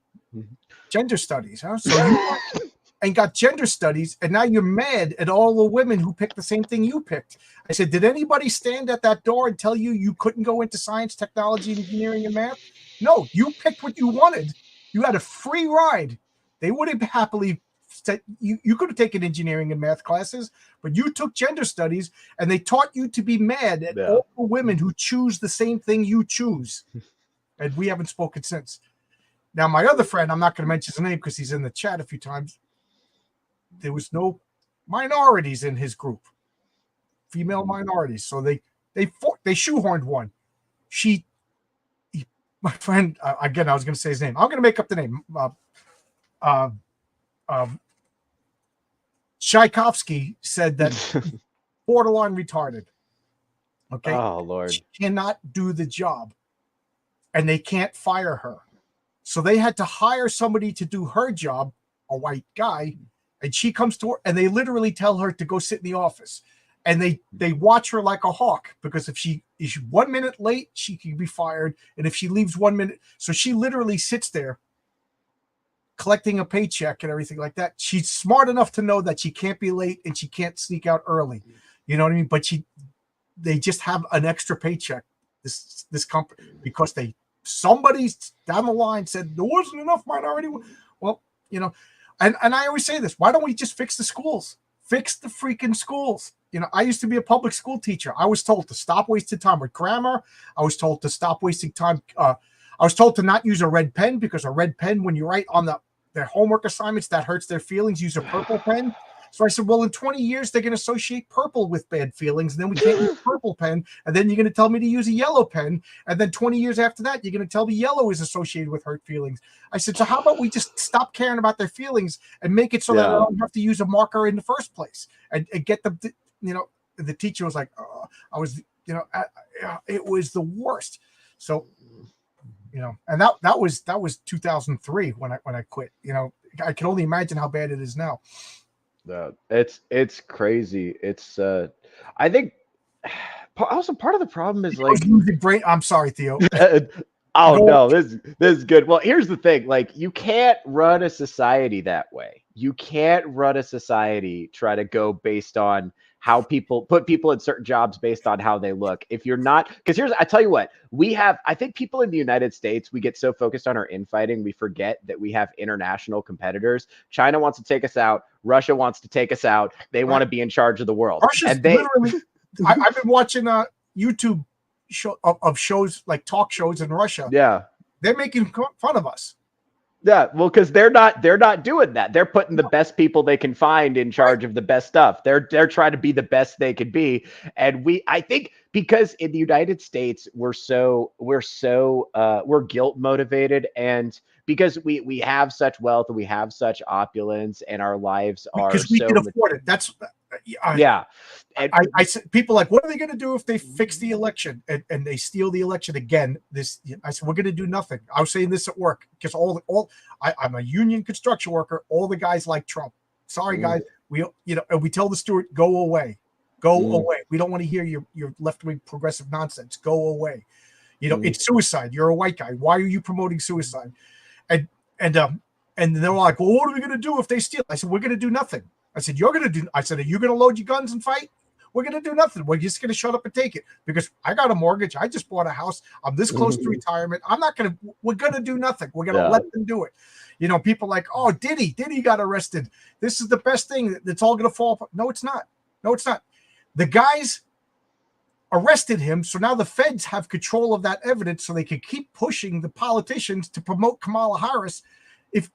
Gender studies, huh? So you and got gender studies, and now you're mad at all the women who picked the same thing you picked. I said, did anybody stand at that door and tell you couldn't go into science, technology, engineering, and math? No, you picked what you wanted. You had a free ride. They would have happily said you could have taken engineering and math classes, but you took gender studies, and they taught you to be mad at all the women who choose the same thing you choose. And we haven't spoken since. Now, my other friend, I'm not going to mention his name because he's in the chat a few times. There was no minorities in his group, female minorities. So they shoehorned one. My friend, again, I was going to say his name. I'm going to make up the name. Tchaikovsky said that borderline retarded. Okay. Oh, Lord. She cannot do the job, and they can't fire her. So they had to hire somebody to do her job, a white guy, and she comes to work, and they literally tell her to go sit in the office. And they watch her like a hawk, because if she is 1 minute late, she can be fired. And if she leaves 1 minute, so she literally sits there collecting a paycheck and everything like that. She's smart enough to know that she can't be late and she can't sneak out early. You know what I mean? But they just have an extra paycheck, this company, because somebody down the line said there wasn't enough minority. Well, and I always say this, why don't we just fix the schools? Fix the freaking schools. I used to be a public school teacher. I was told to stop wasting time with grammar. I was told to stop wasting time. I was told to not use a red pen, because a red pen, when you write on their homework assignments, that hurts their feelings. Use a purple pen. So I said, well, in 20 years, they're going to associate purple with bad feelings. And then we can't use a purple pen. And then you're going to tell me to use a yellow pen. And then 20 years after that, you're going to tell me yellow is associated with hurt feelings. I said, so how about we just stop caring about their feelings and make it so that I don't have to use a marker in the first place, and get them to, the teacher was like, it was the worst. So, and that was 2003 when I quit. I can only imagine how bad it is now. It's crazy. It's I think also part of the problem is like brain. I'm sorry, Theo. Oh no, this is good. Well, here's the thing: like, you can't run a society that way. You can't run a society try to go based on how people put people in certain jobs based on how they look. If you're not, because I tell you what, I think people in the United States, we get so focused on our infighting, we forget that we have international competitors. China wants to take us out. Russia wants to take us out. They want to be in charge of the world. Russia's literally, I've been watching YouTube of shows, like talk shows in Russia. Yeah. They're making fun of us. Yeah, well, because they're not doing that. They're putting the best people they can find in charge of the best stuff. They're trying to be the best they could be. And I think because in the United States we're guilt motivated, and because we have such wealth and we have such opulence, and our lives are because we can afford it. That's Yeah. And, I said, people like, what are they going to do if they fix the election and they steal the election again? I said, we're going to do nothing. I was saying this at work because I'm a union construction worker. All the guys like Trump. Sorry, guys. And we tell the steward, go away. Go away. We don't want to hear your left-wing progressive nonsense. Go away. It's suicide. You're a white guy. Why are you promoting suicide? And they're like, well, what are we going to do if they steal? I said, we're going to do nothing. I said, are you going to load your guns and fight? We're going to do nothing. We're just going to shut up and take it because I got a mortgage. I just bought a house. I'm this close to retirement. We're going to do nothing. We're going to let them do it. People like, oh, Diddy got arrested. This is the best thing. It's all going to fall apart. No, it's not. The guys arrested him. So now the feds have control of that evidence so they can keep pushing the politicians to promote Kamala Harris. If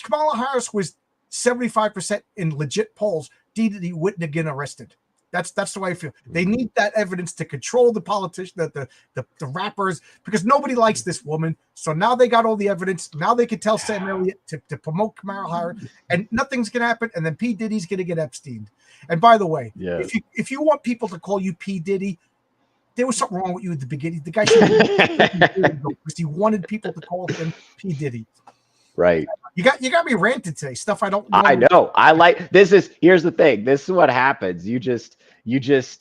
Kamala Harris was 75% in legit polls, Diddy wouldn't have been arrested. That's the way I feel. They need that evidence to control the politician, the rappers, because nobody likes this woman. So now they got all the evidence. Now they can tell Sam Elliott to promote Kamala Harris, and nothing's gonna happen. And then P. Diddy's gonna get Epstein. And by the way, if you want people to call you P. Diddy, there was something wrong with you at the beginning. The guy should because he wanted people to call him P. Diddy. Right. You got me ranted today. Stuff I don't know. I know. Here's the thing. This is what happens. You just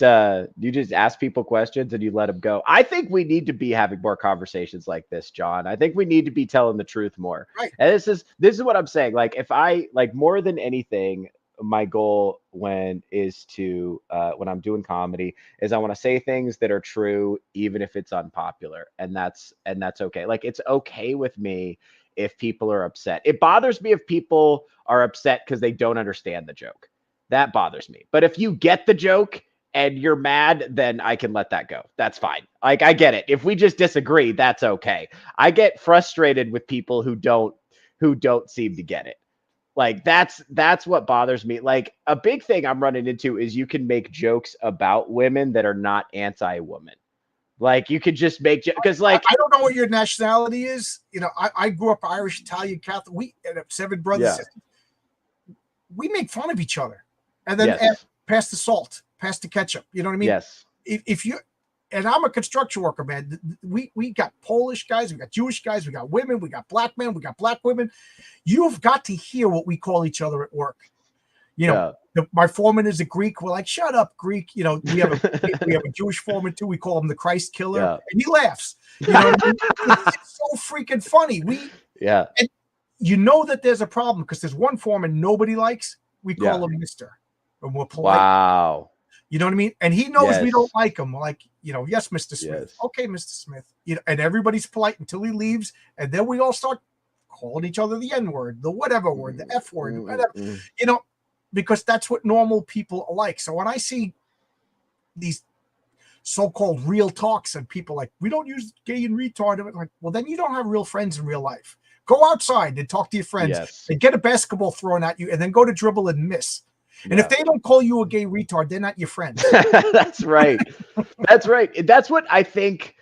ask people questions and you let them go. I think we need to be having more conversations like this, John. I think we need to be telling the truth more. Right. And this is what I'm saying. Like, if I more than anything, my goal when I'm doing comedy is I want to say things that are true, even if it's unpopular. And that's okay. Like, it's okay with me if people are upset. It bothers me if people are upset because they don't understand the joke. That bothers me. But if you get the joke and you're mad, then I can let that go. That's fine. Like, I get it. If we just disagree, that's okay. I get frustrated with people who don't seem to get it. Like, that's what bothers me. Like, a big thing I'm running into is you can make jokes about women that are not anti-woman. Like, you could just make because, like, I don't know what your nationality is. I grew up Irish, Italian, Catholic. We had 7 brothers. Sisters. We make fun of each other, and then pass the salt, pass the ketchup. You know what I mean? Yes. If you and I'm a construction worker, man. We got Polish guys, we got Jewish guys, we got women, we got black men, we got black women. You've got to hear what we call each other at work. My foreman is a Greek. We're like, shut up, Greek. We have a Jewish foreman too. We call him the Christ killer, and he laughs. You know what I mean? It's so freaking funny. And that there's a problem because there's one foreman nobody likes. We call him Mister, and we're polite. Wow. You know what I mean? And he knows we don't like him. We're like, yes, Mr. Smith. Yes. Okay, Mr. Smith. And everybody's polite until he leaves, and then we all start calling each other the N-word, the whatever word, the F word, whatever. Because that's what normal people are like. So when I see these so-called real talks and people like, we don't use gay and retard, I'm like, well, then you don't have real friends in real life. Go outside and talk to your friends and get a basketball thrown at you and then go to dribble and miss. And if they don't call you a gay retard, they're not your friends. That's right. That's right. That's what I think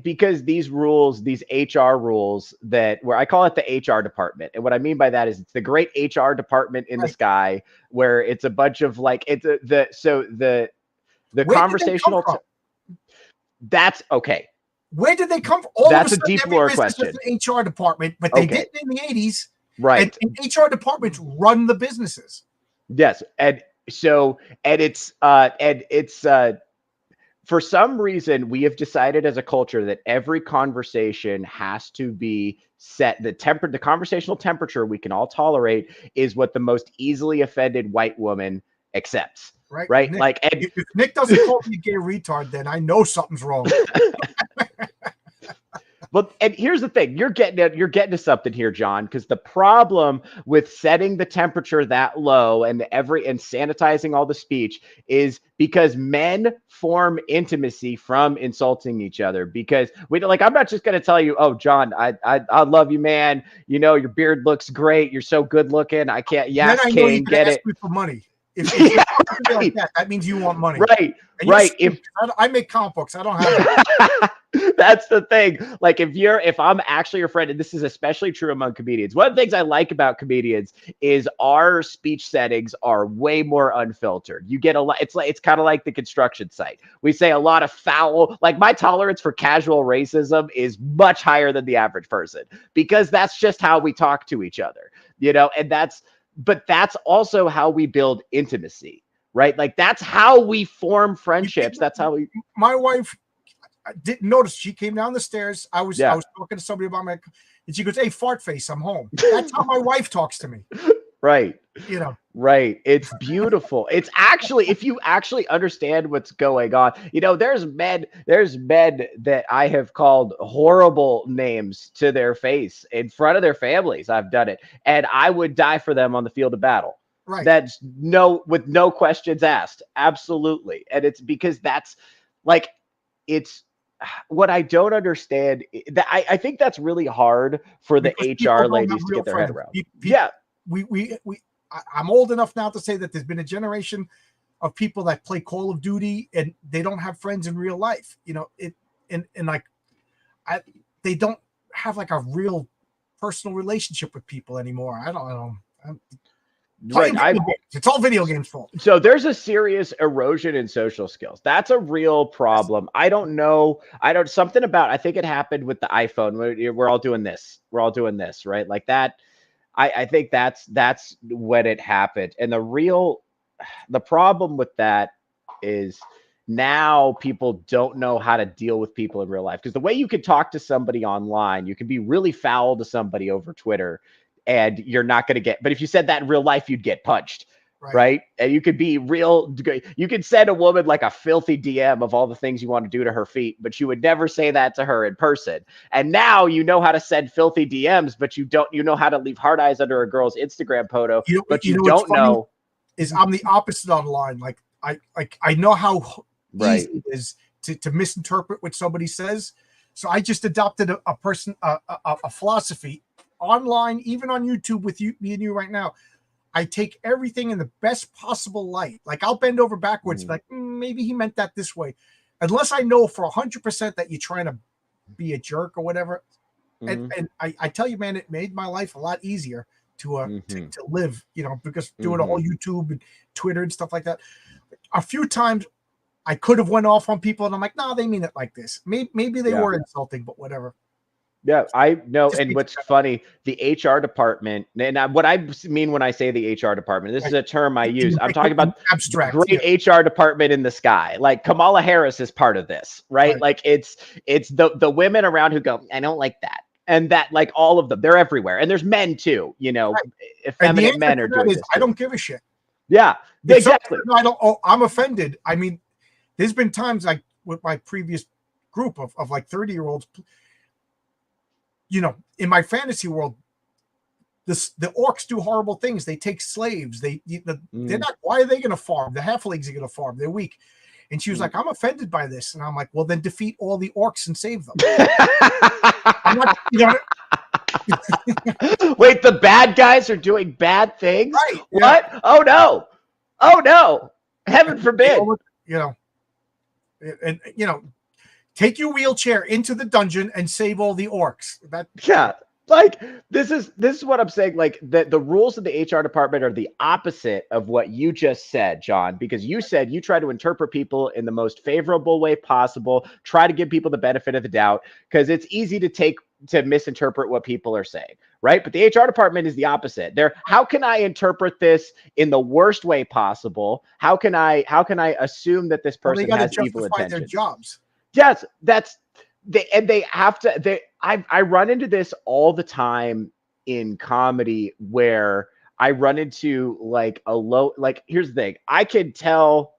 because these rules, these HR rules where I call it the HR department. And what I mean by that is it's the great HR department in the sky where it's a bunch of like, the conversational. That's okay. Where did they come from? That's a deep lore question. An HR department, but they did it in the 80s. Right. And HR departments run the businesses. Yes. And it's for some reason, we have decided as a culture that every conversation has to be set. The conversational temperature we can all tolerate is what the most easily offended white woman accepts. Right. Nick, like, if Nick doesn't call me a gay retard, then I know something's wrong. But and here's the thing, you're getting to something here, John, because the problem with setting the temperature that low and sanitizing all the speech is because men form intimacy from insulting each other. Because I'm not just gonna tell you, oh, John, I love you, man. Your beard looks great. You're so good looking. I can't. Yes, then I know you can ask me for money. If you're like that means you want money. Right. Right. I make comic books. I don't have it. That's the thing. Like if I'm actually your friend, and this is especially true among comedians, one of the things I like about comedians is our speech settings are way more unfiltered. You get a lot. It's kind of like the construction site. We say a lot of foul. Like my tolerance for casual racism is much higher than the average person because that's just how we talk to each other, and but that's also how we build intimacy, right? Like that's how we form friendships. That's how we. My wife, I didn't notice. She came down the stairs. I was Yeah. talking to somebody about and she goes, "Hey, fart face, I'm home." That's how my wife talks to me. Right. Right. It's beautiful. It's actually, if you actually understand what's going on, there's men that I have called horrible names to their face in front of their families. I've done it. And I would die for them on the field of battle. Right. That's with no questions asked. Absolutely. And it's because that's like, it's what I don't understand. I think that's really hard for the Because HR ladies to get their head around. Yeah. I'm old enough now to say that there's been a generation of people that play Call of Duty and they don't have friends in real life. They don't have like a real personal relationship with people anymore. I don't know. Right. It's all video games fault. So there's a serious erosion in social skills. That's a real problem. I don't know. Something about, I think it happened with the iPhone. We're all doing this. We're all doing this, right? Like that. I think that's when it happened. And the problem with that is now people don't know how to deal with people in real life. Because the way you can talk to somebody online, you can be really foul to somebody over Twitter and you're not going to get, but if you said that in real life, you'd get punched. Right. And you could be you could send a woman like a filthy DM of all the things you want to do to her feet, but you would never say that to her in person. And now you know how to send filthy DMs, but you know how to leave hard eyes under a girl's Instagram photo, but you don't know. Is I'm the opposite online. Like I know how easy it is to misinterpret what somebody says. So I just adopted a philosophy online, even on YouTube with me and you right now. I take everything in the best possible light. Like I'll bend over backwards, like maybe he meant that this way, unless I know for 100% that you're trying to be a jerk or whatever. And I tell you, man, it made my life a lot easier to live, because doing all YouTube and Twitter and stuff like that. A few times I could have went off on people, and I'm like, no, they mean it like this. Maybe they were insulting, but whatever. Yeah, I know. And what's funny, the HR department, and what I mean when I say the HR department, this is a term I use. I'm talking about abstract, great HR department in the sky. Like Kamala Harris is part of this, right? Like it's the women around who go, I don't like that. And that, like all of them, they're everywhere. And there's men too, effeminate men are doing this. I don't give a shit. Yeah, exactly. I'm offended. I mean, there's been times like with my previous group of like 30-year-olds, in my fantasy world, the orcs do horrible things. They take slaves. They're not. Why are they going to farm? The halflings are going to farm. They're weak. And she was like, I'm offended by this. And I'm like, well, then defeat all the orcs and save them. I'm not, Wait, the bad guys are doing bad things? Right. What? Yeah. Oh, no. Oh, no. Heaven forbid. Take your wheelchair into the dungeon and save all the orcs. Like this is what I'm saying. Like the rules of the HR department are the opposite of what you just said, John, because you said you try to interpret people in the most favorable way possible, try to give people the benefit of the doubt, because it's easy to misinterpret what people are saying, right? But the HR department is the opposite. How can I interpret this in the worst way possible? How can I assume that this person has evil intentions? Their jobs. Yes, they have to. I run into this all the time in comedy where I run into like here's the thing. I can tell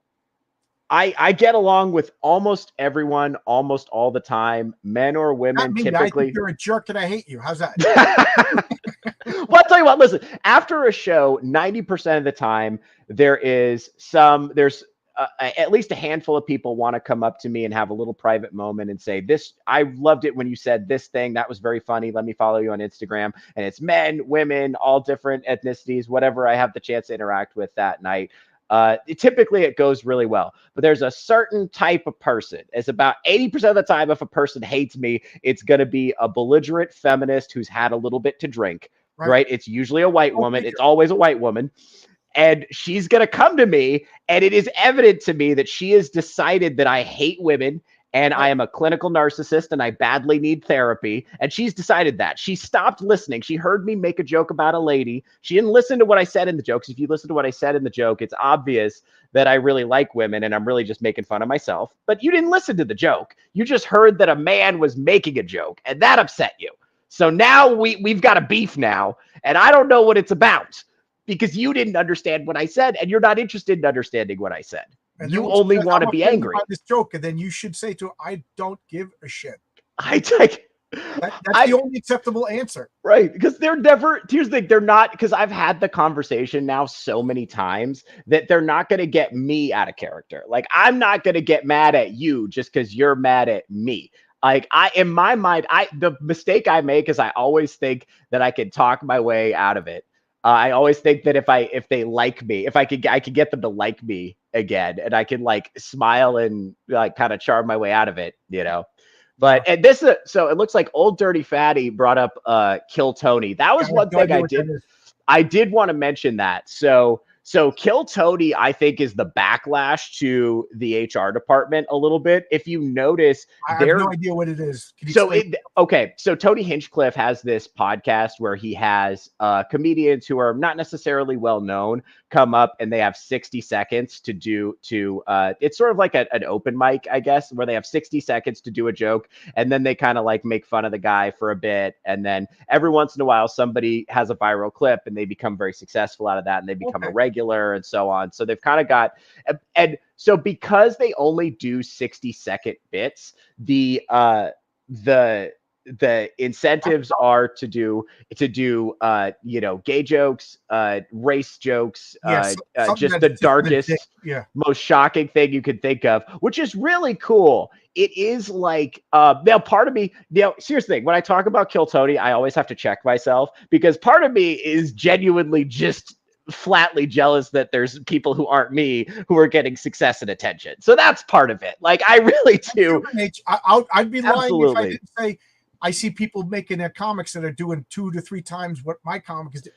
I get along with almost everyone almost all the time, men or women. Typically, I think you're a jerk and I hate you. How's that? Well, I'll tell you what, listen, after a show, 90% of the time there's at least a handful of people want to come up to me and have a little private moment and say, I loved it when you said this thing. That was very funny. Let me follow you on Instagram. And it's men, women, all different ethnicities, whatever I have the chance to interact with that night. Typically it goes really well, but there's a certain type of person. It's about 80% of the time, if a person hates me, it's going to be a belligerent feminist who's had a little bit to drink, right? It's usually a white woman. It's always a white woman. And she's going to come to me, and it is evident to me that she has decided that I hate women and I am a clinical narcissist and I badly need therapy. And she's decided that. She stopped listening. She heard me make a joke about a lady. She didn't listen to what I said in the joke. If you listen to what I said in the joke, it's obvious that I really like women and I'm really just making fun of myself. But you didn't listen to the joke. You just heard that a man was making a joke, and that upset you. So now we've got a beef now, and I don't know what it's about because you didn't understand what I said, and you're not interested in understanding what I said. And you only want to be angry. This joke, and then you should say to her, "I don't give a shit." That's the only acceptable answer, right? Because they're never. Here's the thing: they're not. Because I've had the conversation now so many times that they're not going to get me out of character. Like, I'm not going to get mad at you just because you're mad at me. Like, in my mind, the mistake I make is I always think that I can talk my way out of it. I always think that if they like me, I could get them to like me again, and I can like smile and like kind of charm my way out of it, you know. But and this so it looks like Old Dirty Fatty brought up Kill Tony. That was one thing I did want to mention that. So Kill Tony, I think, is the backlash to the HR department a little bit. If you notice, I have no idea what it is. So Tony Hinchcliffe has this podcast where he has comedians who are not necessarily well known come up, and they have 60 seconds to do it's sort of like an open mic, I guess, where they have 60 seconds to do a joke, and then they kind of like make fun of the guy for a bit, and then every once in a while somebody has a viral clip and they become very successful out of that, and they become a regular and so on. So they've kind of got, and so because they only do 60-second bits, the incentives are to do gay jokes, race jokes, just the darkest, most shocking thing you could think of, which is really cool. It is like now part of me, here's the thing, when I talk about Kill Tony, I always have to check myself, because part of me is genuinely just flatly jealous that there's people who aren't me who are getting success and attention. So that's part of it. Like, I really do. I'd be lying if I didn't say I see people making their comics that are doing 2 to 3 times what my comic is.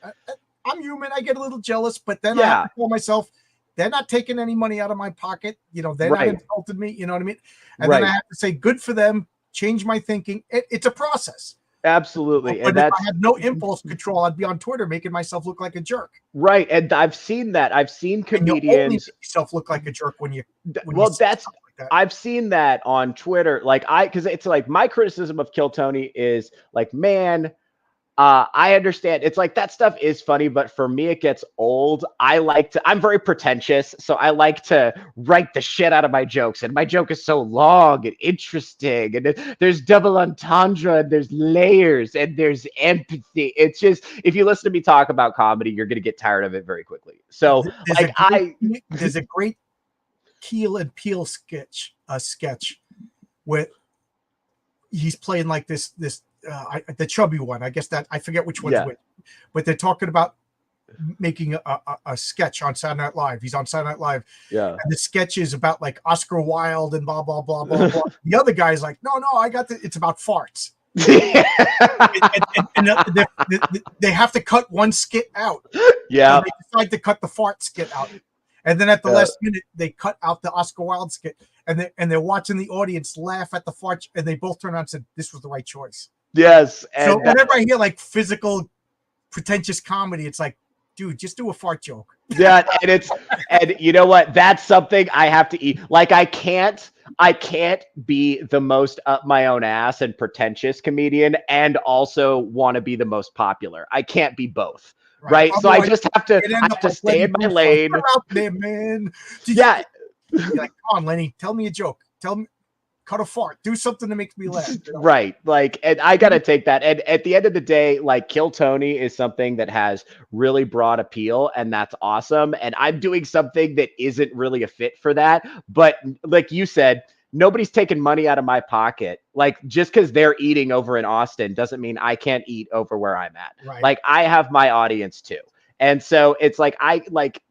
I'm human. I get a little jealous, but then I have to tell myself, they're not taking any money out of my pocket. You know, they're not insulted me. You know what I mean? And then I have to say, good for them. Change my thinking. It's a process. Absolutely. But if I had no impulse control, I'd be on Twitter making myself look like a jerk. Right. And I've seen that. I've seen comedians you only make yourself look like a jerk when you I've seen that on Twitter. Because it's like my criticism of Kill Tony is like, man, I understand. It's like that stuff is funny, but for me, it gets old. I'm very pretentious, so I like to write the shit out of my jokes. And my joke is so long and interesting, and there's double entendre, and there's layers, and there's empathy. It's just, if you listen to me talk about comedy, you're going to get tired of it very quickly. So there's a great Keel and Peele sketch where he's playing like this the chubby one. I guess that I forget which one's which, but they're talking about making a sketch on Saturday Night Live. He's on Saturday Night Live. Yeah. And the sketch is about like Oscar Wilde and blah, blah, blah, blah, blah. The other guy's like, no, it's about farts. and they have to cut one skit out. Yeah. They decide to cut the fart skit out. And then at the last minute, they cut out the Oscar Wilde skit, and they're watching the audience laugh at the fart, and they both turn around and said, this was the right choice. Yes. So whenever I hear like physical, pretentious comedy, it's like, dude, just do a fart joke. Yeah, and you know what? That's something I have to eat. Like, I can't be the most up my own ass and pretentious comedian and also want to be be popular. I can't be both. Right. So I just have to stay in my lane. Out there, man. Yeah. You're like, come on, Lenny, tell me a joke. Tell me, cut a fart. Do something that makes me laugh. You know? Right. Like, and I got to take that. And at the end of the day, like, Kill Tony is something that has really broad appeal, and that's awesome. And I'm doing something that isn't really a fit for that. But like you said, nobody's taking money out of my pocket. Like, just because they're eating over in Austin doesn't mean I can't eat over where I'm at. Right. Like, I have my audience too. And so it's like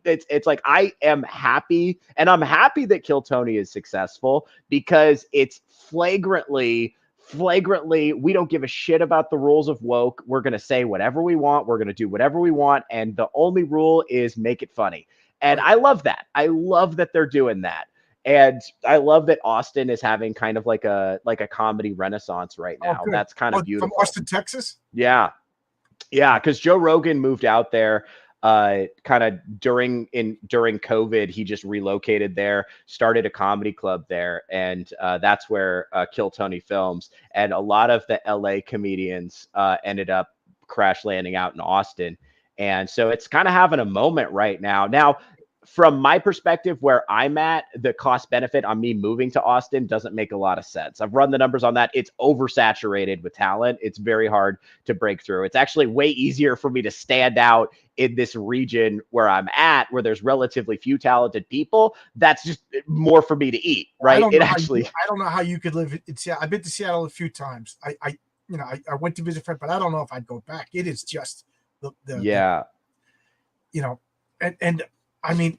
it's like I am happy, and I'm happy that Kill Tony is successful because it's flagrantly we don't give a shit about the rules of woke. We're going to say whatever we want, we're going to do whatever we want, and the only rule is make it funny. And Right. I love that. I love that they're doing that. And I love that Austin is having kind of like a comedy renaissance right Oh, now. good. That's kind Oh, of from beautiful. Austin, Texas. Yeah. Yeah, because Joe Rogan moved out there kind of during COVID. He just relocated there, started a comedy club there, and that's where Kill Tony films. And a lot of the LA comedians ended up crash landing out in Austin. And so it's kind of having a moment right now. Now, from my perspective, where I'm at, the cost benefit on me moving to Austin doesn't make a lot of sense. I've run the numbers on that. It's oversaturated with talent. It's very hard to break through. It's actually way easier for me to stand out in this region where I'm at, where there's relatively few talented people. That's just more for me to eat, right? It actually, I don't know how you could live in Seattle. I've been to Seattle a few times. I went to visit friends, but I don't know if I'd go back. It is just yeah, and I mean,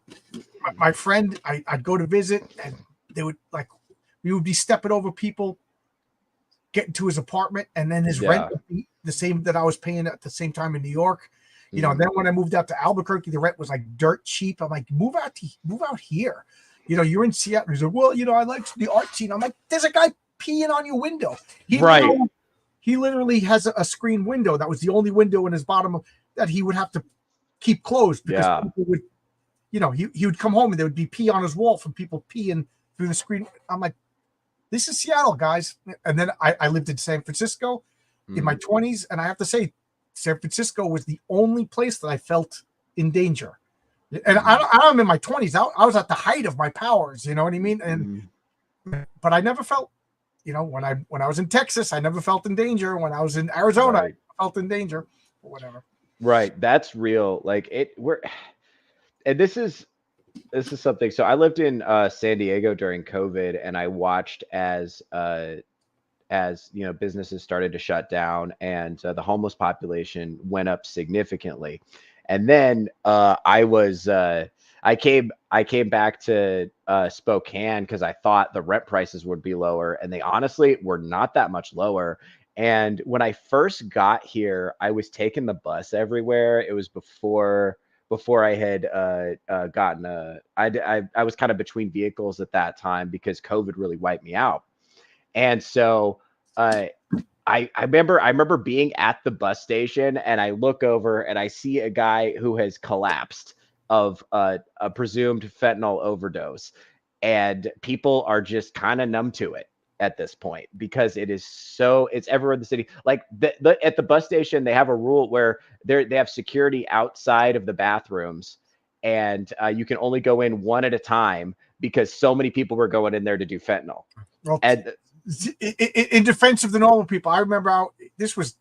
my friend, I'd go to visit, and they would we would be stepping over people getting to his apartment, and then his rent would be the same that I was paying at the same time in New York. And then when I moved out to Albuquerque, the rent was like dirt cheap. I'm like, move out here. You're in Seattle. He's like, well, I like the art scene. I'm like, there's a guy peeing on your window. He literally has a screen window that was the only window in his bottom that he would have to keep closed because people would, he would come home and there would be pee on his wall from people peeing through the screen. I'm like, this is Seattle, guys. And then I lived in San Francisco in my 20s, and I have to say, San Francisco was the only place that I felt in danger. And I'm in my 20s. I was at the height of my powers, you know what I mean? And but I never felt, when I was in Texas, I never felt in danger. When I was in Arizona, I felt in danger or whatever. Right. That's real. Like and this is something. So I lived in San Diego during COVID, and I watched as businesses started to shut down, and the homeless population went up significantly. And then I came back to Spokane because I thought the rent prices would be lower, and they honestly were not that much lower. And when I first got here, I was taking the bus everywhere. It was before I had gotten I was kind of between vehicles at that time because COVID really wiped me out. And so I remember being at the bus station, and I look over and I see a guy who has collapsed of a presumed fentanyl overdose, and people are just kind of numb to it at this point because it's everywhere in the city. Like at the bus station, they have a rule where they have security outside of the bathrooms, and you can only go in one at a time because so many people were going in there to do fentanyl. Well, And in defense of the normal people, I remember this was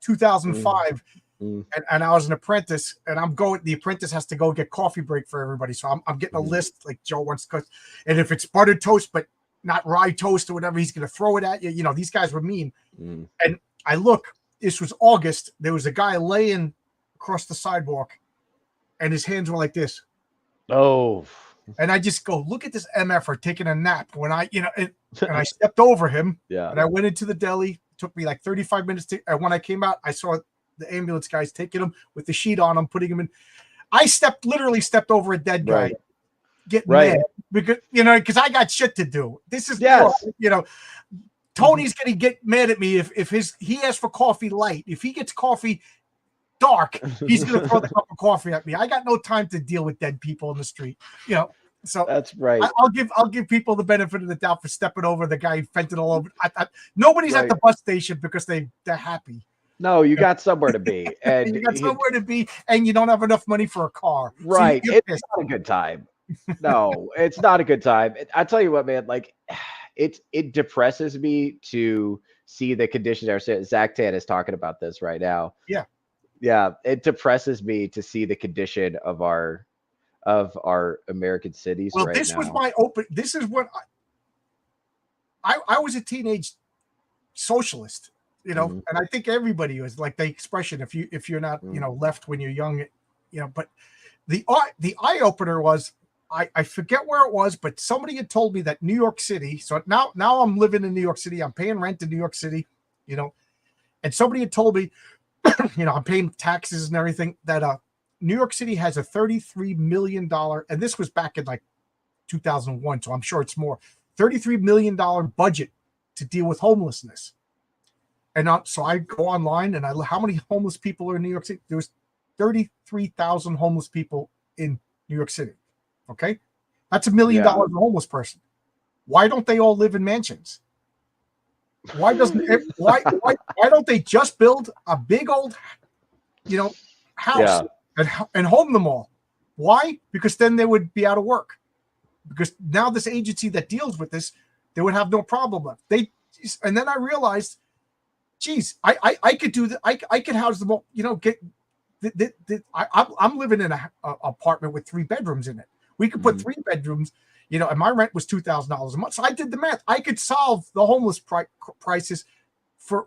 2005, and I was an apprentice, and the apprentice has to go get coffee break for everybody. So I'm getting a list like Joe wants to, and if it's buttered toast, but not rye toast or whatever, he's going to throw it at you. These guys were mean. And I look, this was August. There was a guy laying across the sidewalk, and his hands were like this. Oh. And I just go, look at this MFer taking a nap when and I stepped over him. Yeah. And I went into the deli. It took me like 35 minutes and when I came out, I saw the ambulance guys taking him with the sheet on him, putting him in. I literally stepped over a dead guy, getting mad because, because I got shit to do. This is, Tony's going to get mad at me if he asks for coffee light. If he gets coffee dark, he's going to throw the cup of coffee at me. I got no time to deal with dead people in the street, So that's right. I'll give people the benefit of the doubt for stepping over the guy fentanyl over. Nobody's at the bus station because they're happy. No, you got somewhere to be, and you got somewhere to be, and you don't have enough money for a car. Right, so it's not a good time. No, it's not a good time. I tell you what, man. Like, it depresses me to see the conditions. Zach Tan is talking about this right now. Yeah, it depresses me to see the condition of our American cities. Well, right this now. was my This is what I was a teenage socialist. you know, and I think everybody is like the expression, if you're not, you know, left when you're young, you know, but the eye opener was, I forget where it was, but somebody had told me that New York City. So now I'm living in New York City. I'm paying rent in New York City, you know, and somebody had told me, you know, I'm paying taxes and everything, that New York City has a $33 million, and this was back in like 2001, so I'm sure it's more, $33 million budget to deal with homelessness. And so I go online and how many homeless people are in New York City? There was 33,000 homeless people in New York City. Okay, that's $1 million a homeless person. Why don't they all live in mansions? Why don't they just build a big old, you know, house and home them all? Why? Because then they would be out of work. Because now this agency that deals with this, they would have no problem left. And then I realized, geez, I could do that. I could house them all. You know, I'm living in a apartment with 3 bedrooms in it. We could put 3 bedrooms, you know, and my rent was $2,000 a month. So I did the math. I could solve the homeless prices for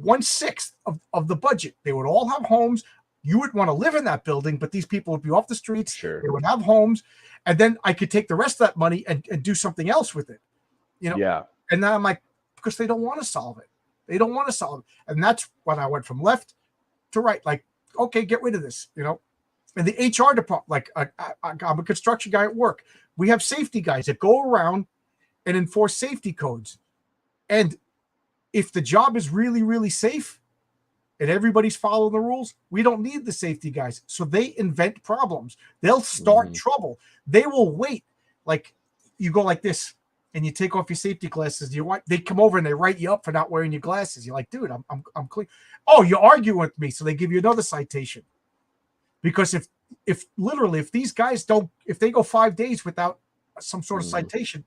1/6 of the budget. They would all have homes. You would want to live in that building, but these people would be off the streets. Sure. They would have homes, and then I could take the rest of that money and do something else with it. You know? Yeah. And then I'm like, because they don't want to solve it. They don't want to solve it. And that's when I went from left to right. Like, okay, get rid of this, you know. And the HR department, like I'm a construction guy at work. We have safety guys that go around and enforce safety codes. And if the job is really, really safe and everybody's following the rules, we don't need the safety guys. So they invent problems. They'll start trouble. They will wait. Like you go like this and you take off your safety glasses. They come over and they write you up for not wearing your glasses. You're like, dude, I'm clean. Oh, you're arguing with me. So they give you another citation. Because if these guys if they go 5 days without some sort of citation,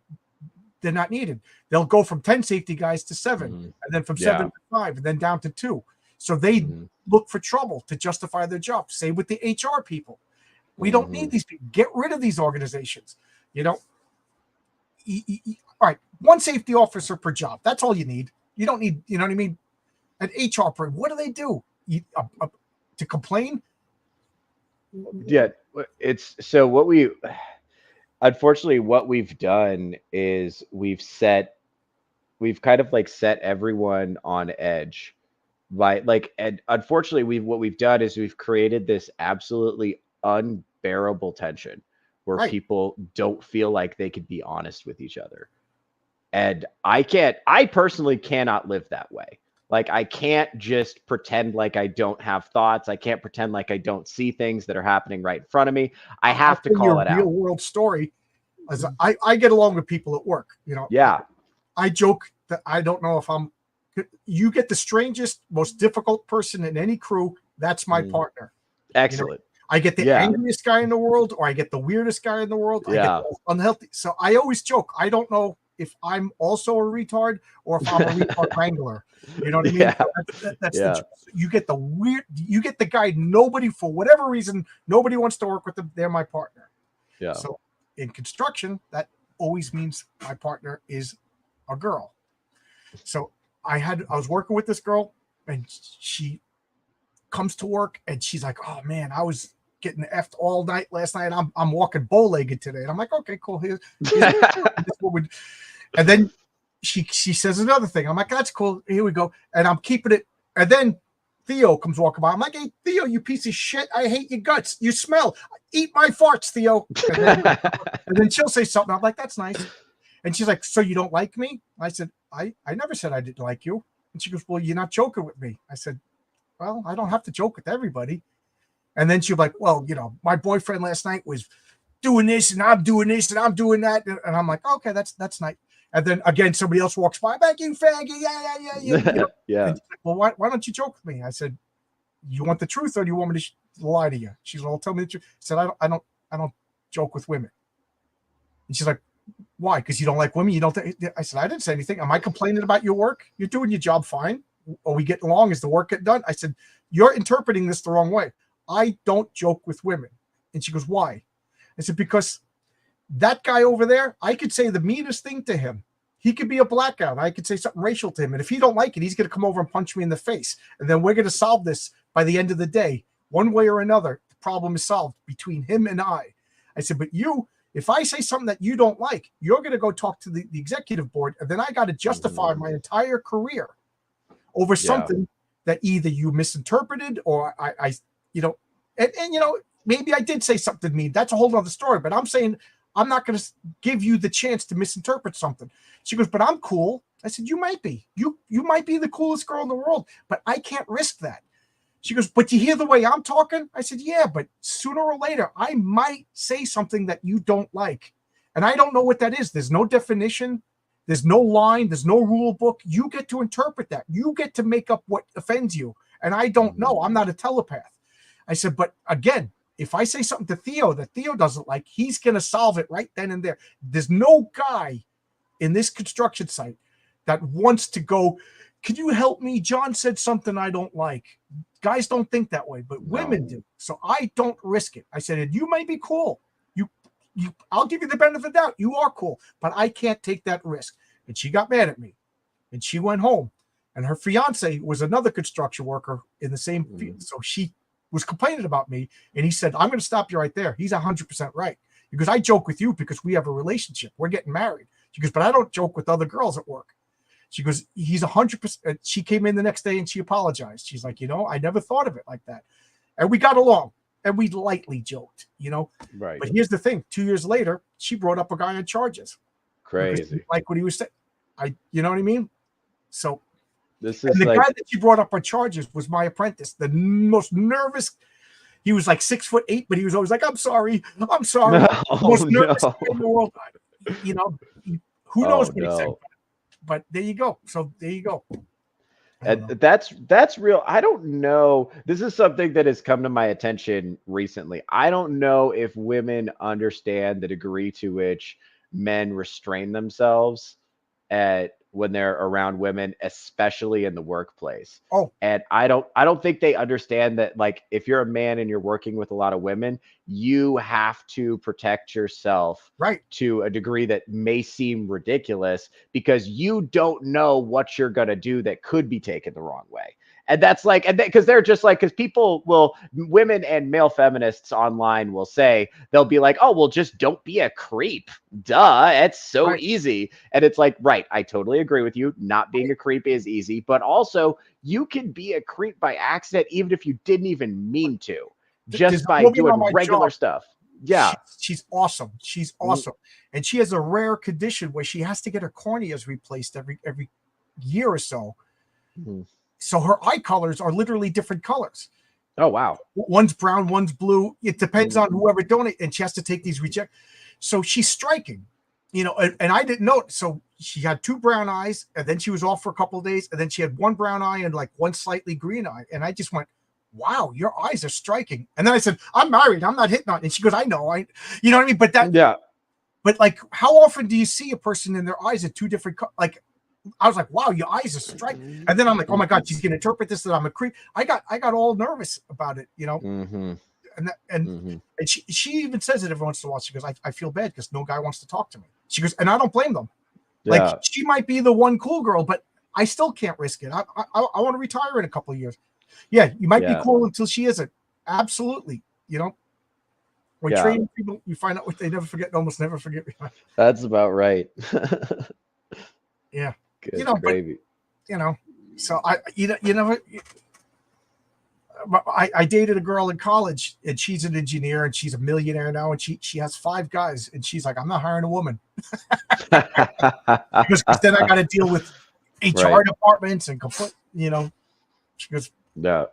they're not needed. They'll go from 10 safety guys to 7, and then from 7 to 5, and then down to 2. So they look for trouble to justify their job. Same with the HR people. We don't need these people. Get rid of these organizations. You know, all right, 1 safety officer per job. That's all you need. You don't need, you know what I mean? An HR person. What do they do? To complain? Yeah, it's so unfortunately what we've done is we've kind of like set everyone on edge by and unfortunately what we've done is we've created this absolutely unbearable tension where people don't feel like they could be honest with each other. And I personally cannot live that way. Like, I can't just pretend like I don't have thoughts. I can't pretend like I don't see things that are happening right in front of me. I have to call it out. Real world story. As I get along with people at work, you know. Yeah. I joke that I don't know if you get the strangest, most difficult person in any crew. That's my partner. Excellent. You know? I get the angriest guy in the world, or I get the weirdest guy in the world. I get the unhealthy. So I always joke. I don't know if I'm also a retard or if I'm a retard wrangler. You know what I mean? Yeah. That's you get the weird. You get the guy nobody, for whatever reason, nobody wants to work with them. They're my partner. Yeah. So in construction, that always means my partner is a girl. So I was working with this girl, and she comes to work and she's like, "Oh man, I was getting effed all night last night. I'm walking bow-legged today." And I'm like, "Okay, cool." Here's and then she says another thing. I'm like, "That's cool. Here we go." And I'm keeping it. And then Theo comes walking by. I'm like, "Hey, Theo, you piece of shit. I hate your guts. You smell. Eat my farts, Theo." And then she'll say something. I'm like, "That's nice." And she's like, "So you don't like me?" I said, I never said I didn't like you. And she goes, "Well, you're not joking with me." I said, "Well, I don't have to joke with everybody." And then she'll be like, "Well, you know, my boyfriend last night was doing this and I'm doing this and I'm doing that." And I'm like, "Okay, that's nice." And then again, somebody else walks by, "Back you faggot." Yeah. You know? Yeah. Like, "Well, why don't you joke with me?" I said, "You want the truth or do you want me to lie to you?" She's like, "Well, tell me the truth." I said, I don't joke with women." And she's like, "Why? Because you don't like women? You don't I said, "I didn't say anything. Am I complaining about your work? You're doing your job fine. Are we getting along? Is the work getting done?" I said, "You're interpreting this the wrong way. I don't joke with women." And she goes, "Why?" I said, "Because that guy over there, I could say the meanest thing to him. He could be a black guy. I could say something racial to him. And if he don't like it, he's going to come over and punch me in the face. And then we're going to solve this by the end of the day. One way or another, the problem is solved between him and I. I said, but you, if I say something that you don't like, you're going to go talk to the executive board. And then I got to justify my entire career over something that either you misinterpreted or I you know, and you know, maybe I did say something mean. That's a whole other story. But I'm saying I'm not going to give you the chance to misinterpret something. She goes, but I'm cool. I said, you might be. You might be the coolest girl in the world, but I can't risk that. She goes, but you hear the way I'm talking? I said, yeah, but sooner or later, I might say something that you don't like. And I don't know what that is. There's no definition. There's no line. There's no rule book. You get to interpret that. You get to make up what offends you. And I don't know. I'm not a telepath. I said, but again, if I say something to Theo that Theo doesn't like, he's going to solve it right then and there. There's no guy in this construction site that wants to go, can you help me? John said something I don't like. Guys don't think that way, but women do. So I don't risk it. I said, you might be cool. I'll give you the benefit of the doubt. You are cool, but I can't take that risk. And she got mad at me and she went home, and her fiance was another construction worker in the same field. So she was complaining about me, and he said, I'm going to stop you right there. He's 100% right. Because I joke with you because we have a relationship. We're getting married. She goes, but I don't joke with other girls at work. She goes, he's 100%. She came in the next day and she apologized. She's like, I never thought of it like that. And we got along and we lightly joked, Right. But here's the thing. 2 years later, she brought up a guy on charges. Crazy. Like what he was saying. You know what I mean? So this is the like, guy that she brought up on charges was my apprentice, the most nervous. He was like 6'8", but he was always like, I'm sorry. Most nervous guy in the world. Who knows what he said. But there you go. So there you go. And that's real. I don't know. This is something that has come to my attention recently. I don't know if women understand the degree to which men restrain themselves when they're around women, especially in the workplace. Oh, and I don't think they understand that, like, if you're a man and you're working with a lot of women, you have to protect yourself, right, to a degree that may seem ridiculous, because you don't know what you're going to do that could be taken the wrong way. And that's like, and because they're just like, because women and male feminists online will say, they'll be like, oh, well, just don't be a creep. Duh. It's so easy. And it's like, right. I totally agree with you. Not being a creep is easy, but also you can be a creep by accident, even if you didn't even mean to, just by doing regular stuff. Yeah. She's awesome. She's awesome. And she has a rare condition where she has to get her corneas replaced every year or so. So her eye colors are literally different colors. Oh, wow. One's brown, one's blue. It depends on whoever donates, and she has to take these reject. So she's striking, and I didn't know it. So she had two brown eyes, and then she was off for a couple of days, and then she had one brown eye and like one slightly green eye. And I just went, wow, your eyes are striking. And then I said, I'm married. I'm not hitting on it. And she goes, I know. You know what I mean? But but like, how often do you see a person in their eyes at two different colors? Like, I was like, wow, your eyes are striking. And then I'm like, oh my God, she's going to interpret this that I'm a creep. I got all nervous about it, And she even says it every once in a while. She goes, I feel bad because no guy wants to talk to me. She goes, and I don't blame them. Yeah. Like, she might be the one cool girl, but I still can't risk it. I want to retire in a couple of years. Yeah, you might be cool until she isn't. Absolutely. When training people, you find out what they never forget, almost never forget. That's about right. Yeah. Good gravy. But, so I dated a girl in college, and she's an engineer, and she's a millionaire now, and she has 5 guys, and she's like, I'm not hiring a woman. because then I got to deal with HR departments and she goes, no.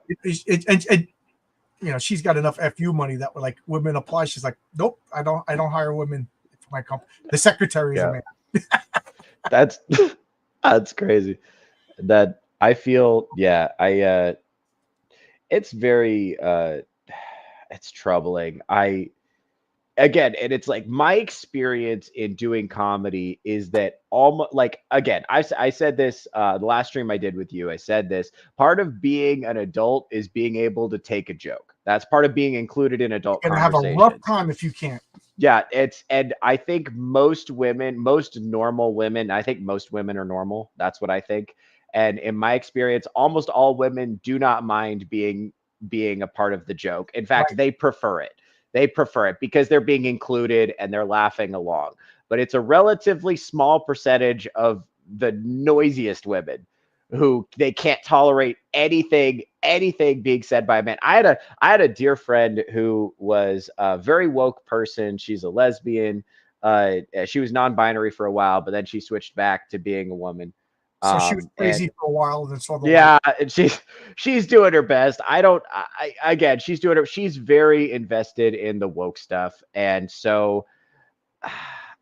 And she's got enough FU money that would, like, women apply. She's like, nope, I don't hire women for my company. The secretary is a man. That's crazy. That I feel, it's very, it's troubling. And it's like, my experience in doing comedy is that almost like, again, I said this, the last stream I did with you, I said this, part of being an adult is being able to take a joke. That's part of being included in adult conversations. Have a rough time if you can't. Yeah, and I think most women, most normal women, I think most women are normal. That's what I think. And in my experience, almost all women do not mind being a part of the joke. In fact, Right. they prefer it. They prefer it because they're being included and they're laughing along. But it's a relatively small percentage of the noisiest women who they can't tolerate anything being said by a man. I had a dear friend who was a very woke person. She's a lesbian. She was non-binary for a while, but then she switched back to being a woman. So she was And crazy for a while and then saw the light. yeah, and she's doing her best. I don't. Again, she's doing her. She's very invested in the woke stuff, and so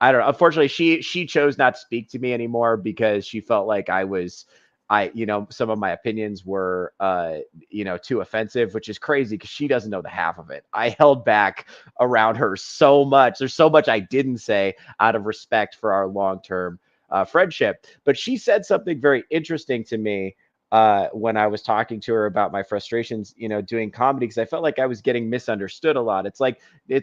I don't know. Unfortunately, she chose not to speak to me anymore because she felt like some of my opinions were too offensive, which is crazy because she doesn't know the half of it. I held back around her so much. There's so much I didn't say out of respect for our long-term friendship. But she said something very interesting to me when I was talking to her about my frustrations, doing comedy, because I felt like I was getting misunderstood a lot. It's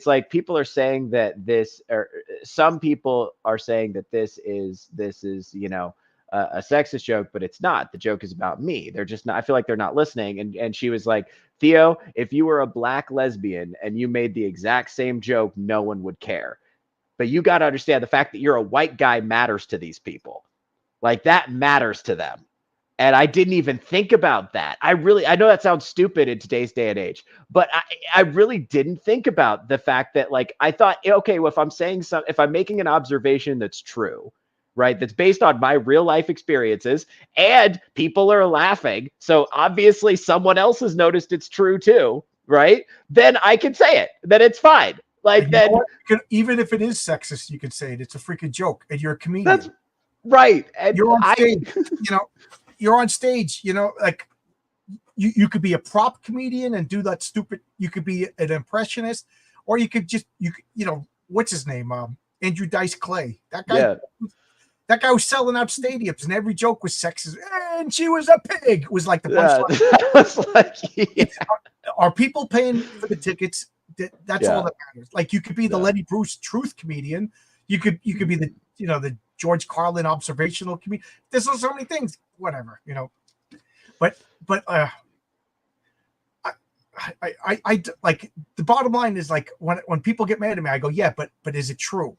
like people are saying that this, or some people are saying that this is a sexist joke, but it's not. The joke is about me. They're just not. I feel like they're not listening. And she was like, Theo, if you were a black lesbian and you made the exact same joke, no one would care. But you got to understand the fact that you're a white guy matters to these people. Like that matters to them. And I didn't even think about that. I know that sounds stupid in today's day and age, but I really didn't think about the fact that, like, I thought, okay, well, if I'm making an observation that's true, right, that's based on my real life experiences and people are laughing, so obviously someone else has noticed it's true too, right? Then I can say it, then it's fine. Like, And then even if it is sexist, you could say it. It's a freaking joke, and you're a comedian. that's right. And You're on stage. You're on stage. Like you could be a prop comedian and do that stupid. You could be an impressionist, or you could just what's his name? Andrew Dice Clay. That guy. Yeah. That guy was selling out stadiums, and every joke was sexist. And she was a pig. It was like the punchline. Yeah. Was like, yeah. Are people paying for the tickets? That's all Yeah. that matters. Like you could be the Yeah. Lenny Bruce truth comedian. You could be the George Carlin observational comedian. There's so many things. Whatever. But I like the bottom line is, like, when people get mad at me, I go, yeah, but is it true?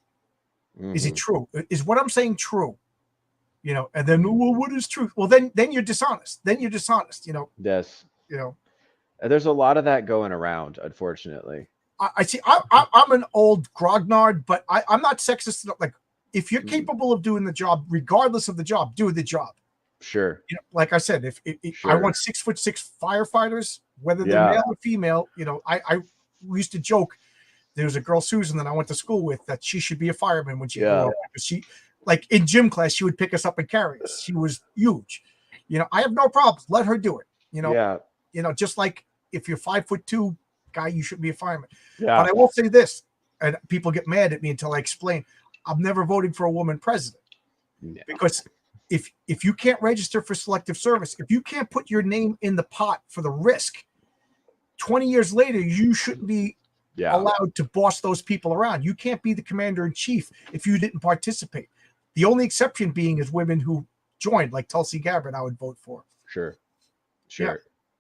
Mm-hmm. Is it true? Is what I'm saying true? And then, well, what is truth? Well, then you're dishonest. Yes. There's a lot of that going around, unfortunately. I see. I'm an old grognard, but I'm not sexist. Like, if you're capable of doing the job, regardless of the job, do the job. Sure. Like I said, if Sure. I want 6'6" firefighters, whether they're male or female, I used to joke. There was a girl, Susan, that I went to school with, that she should be a fireman when she grew up, because she, like, in gym class, she would pick us up and carry us. She was huge. I have no problems. Let her do it. Just like if you're 5'2" guy, you should be a fireman. Yeah. But I will say this, and people get mad at me until I explain. I'm never voting for a woman president, because if you can't register for selective service, if you can't put your name in the pot for the risk, 20 years later, you shouldn't be allowed to boss those people around. You can't be the commander in chief if you didn't participate. The only exception being is women who joined, like Tulsi Gabbard, I would vote for. Sure. Yeah.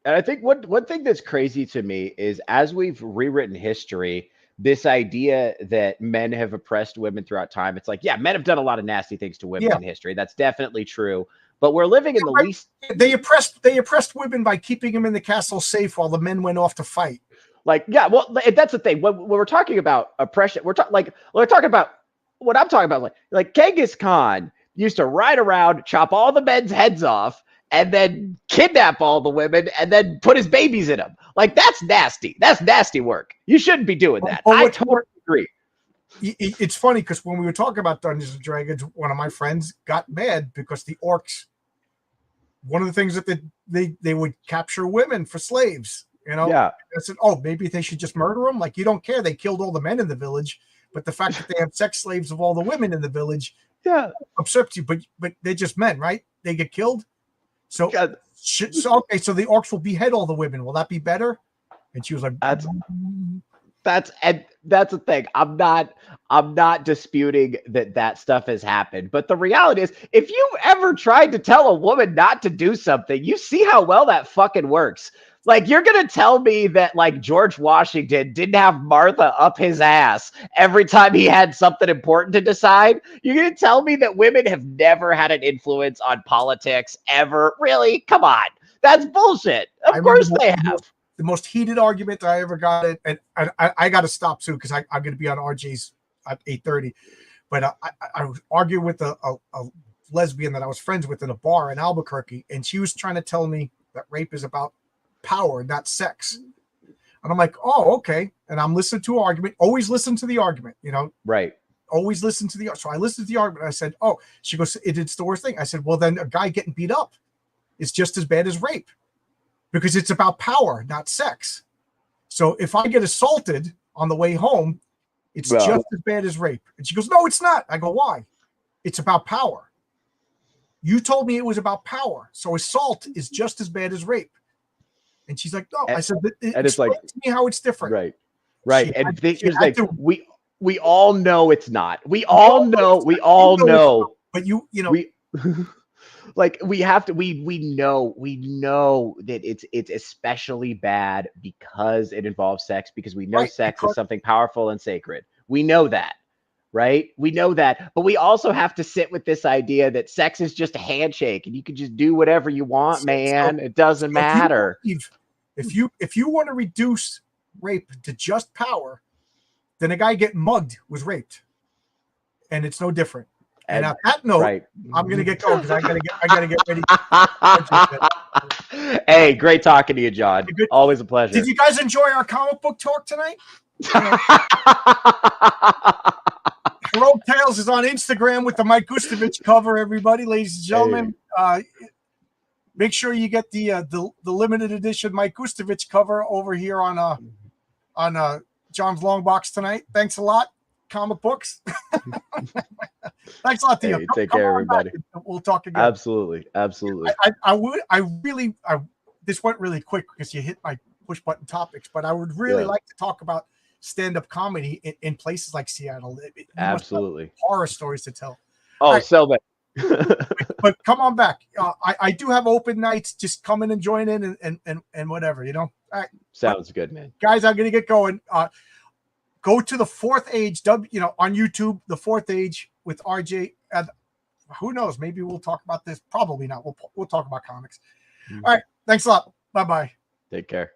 And I think one thing that's crazy to me is, as we've rewritten history, this idea that men have oppressed women throughout time. It's like, yeah, men have done a lot of nasty things to women in history. That's definitely true. But we're living in the least. They oppressed women by keeping them in the castle safe while the men went off to fight. Like, yeah, well, that's the thing. When we're talking about oppression, we're talking about what I'm talking about. Like Genghis Khan used to ride around, chop all the men's heads off, and then kidnap all the women, and then put his babies in them. Like, that's nasty. That's nasty work. You shouldn't be doing that. I totally agree. It's funny because when we were talking about Dungeons and Dragons, one of my friends got mad because the orcs, one of the things that they would capture women for slaves. Yeah. I said, oh, maybe they should just murder them. Like, you don't care. They killed all the men in the village, but the fact that they have sex slaves of all the women in the village, upsets you. But they're just men, right? They get killed. So okay, so the orcs will behead all the women. Will that be better? And she was like, That's the thing. I'm not disputing that stuff has happened, but the reality is, if you've ever tried to tell a woman not to do something, you see how well that fucking works. Like, you're gonna tell me that like George Washington didn't have Martha up his ass every time he had something important to decide? You're gonna tell me that women have never had an influence on politics ever? Really? Come on. That's bullshit. I Of remember course they have. the most heated argument I ever got, and I got to stop soon because I'm going to be on RJ's at 8:30. But I was arguing with a lesbian that I was friends with in a bar in Albuquerque, and she was trying to tell me that rape is about power, not sex. And I'm like, oh, okay. And I'm listening to an argument. Always listen to the argument, Right. Always listen to the. So I listened to the argument. I said, oh, she goes, it's the worst thing. I said, well, then a guy getting beat up is just as bad as rape because it's about power, not sex. So if I get assaulted on the way home, it's just as bad as rape. And she goes, no, it's not. I go, why? It's about power. You told me it was about power. So assault is just as bad as rape. And she's like, no. I said, and it's like, to me how it's different. Right. Right. Here's like, we all know it's not. We all know. But like we have to, we know that it's especially bad because it involves sex, because we know sex is something powerful and sacred. We know that, right? We know that, but we also have to sit with this idea that sex is just a handshake and you can just do whatever you want, man. It doesn't matter. If you want to reduce rape to just power, then a guy getting mugged was raped, and it's no different. And on that note, I'm gonna get going because I gotta get ready. Hey, great talking to you, John. Always a pleasure. Did you guys enjoy our comic book talk tonight? Rogue Tales is on Instagram with the Mike Gustovich cover. Everybody, ladies and gentlemen, make sure you get the limited edition Mike Gustovich cover over here on John's Long Box tonight. Thanks a lot, comic books. Thanks a lot, Theo. Take care, everybody. We'll talk again. Absolutely. This went really quick because you hit my push button topics, but I would really like to talk about stand-up comedy in places like Seattle. Absolutely. Horror stories to tell. Oh, so bad. But come on back. I do have open nights. Just come in and join in and whatever, All right. Sounds good, man. Guys, I'm going to get going. Go to the Fourth Age, on YouTube, the Fourth Age with RJ. And who knows? Maybe we'll talk about this. Probably not. We'll talk about comics. All right. Thanks a lot. Bye-bye. Take care.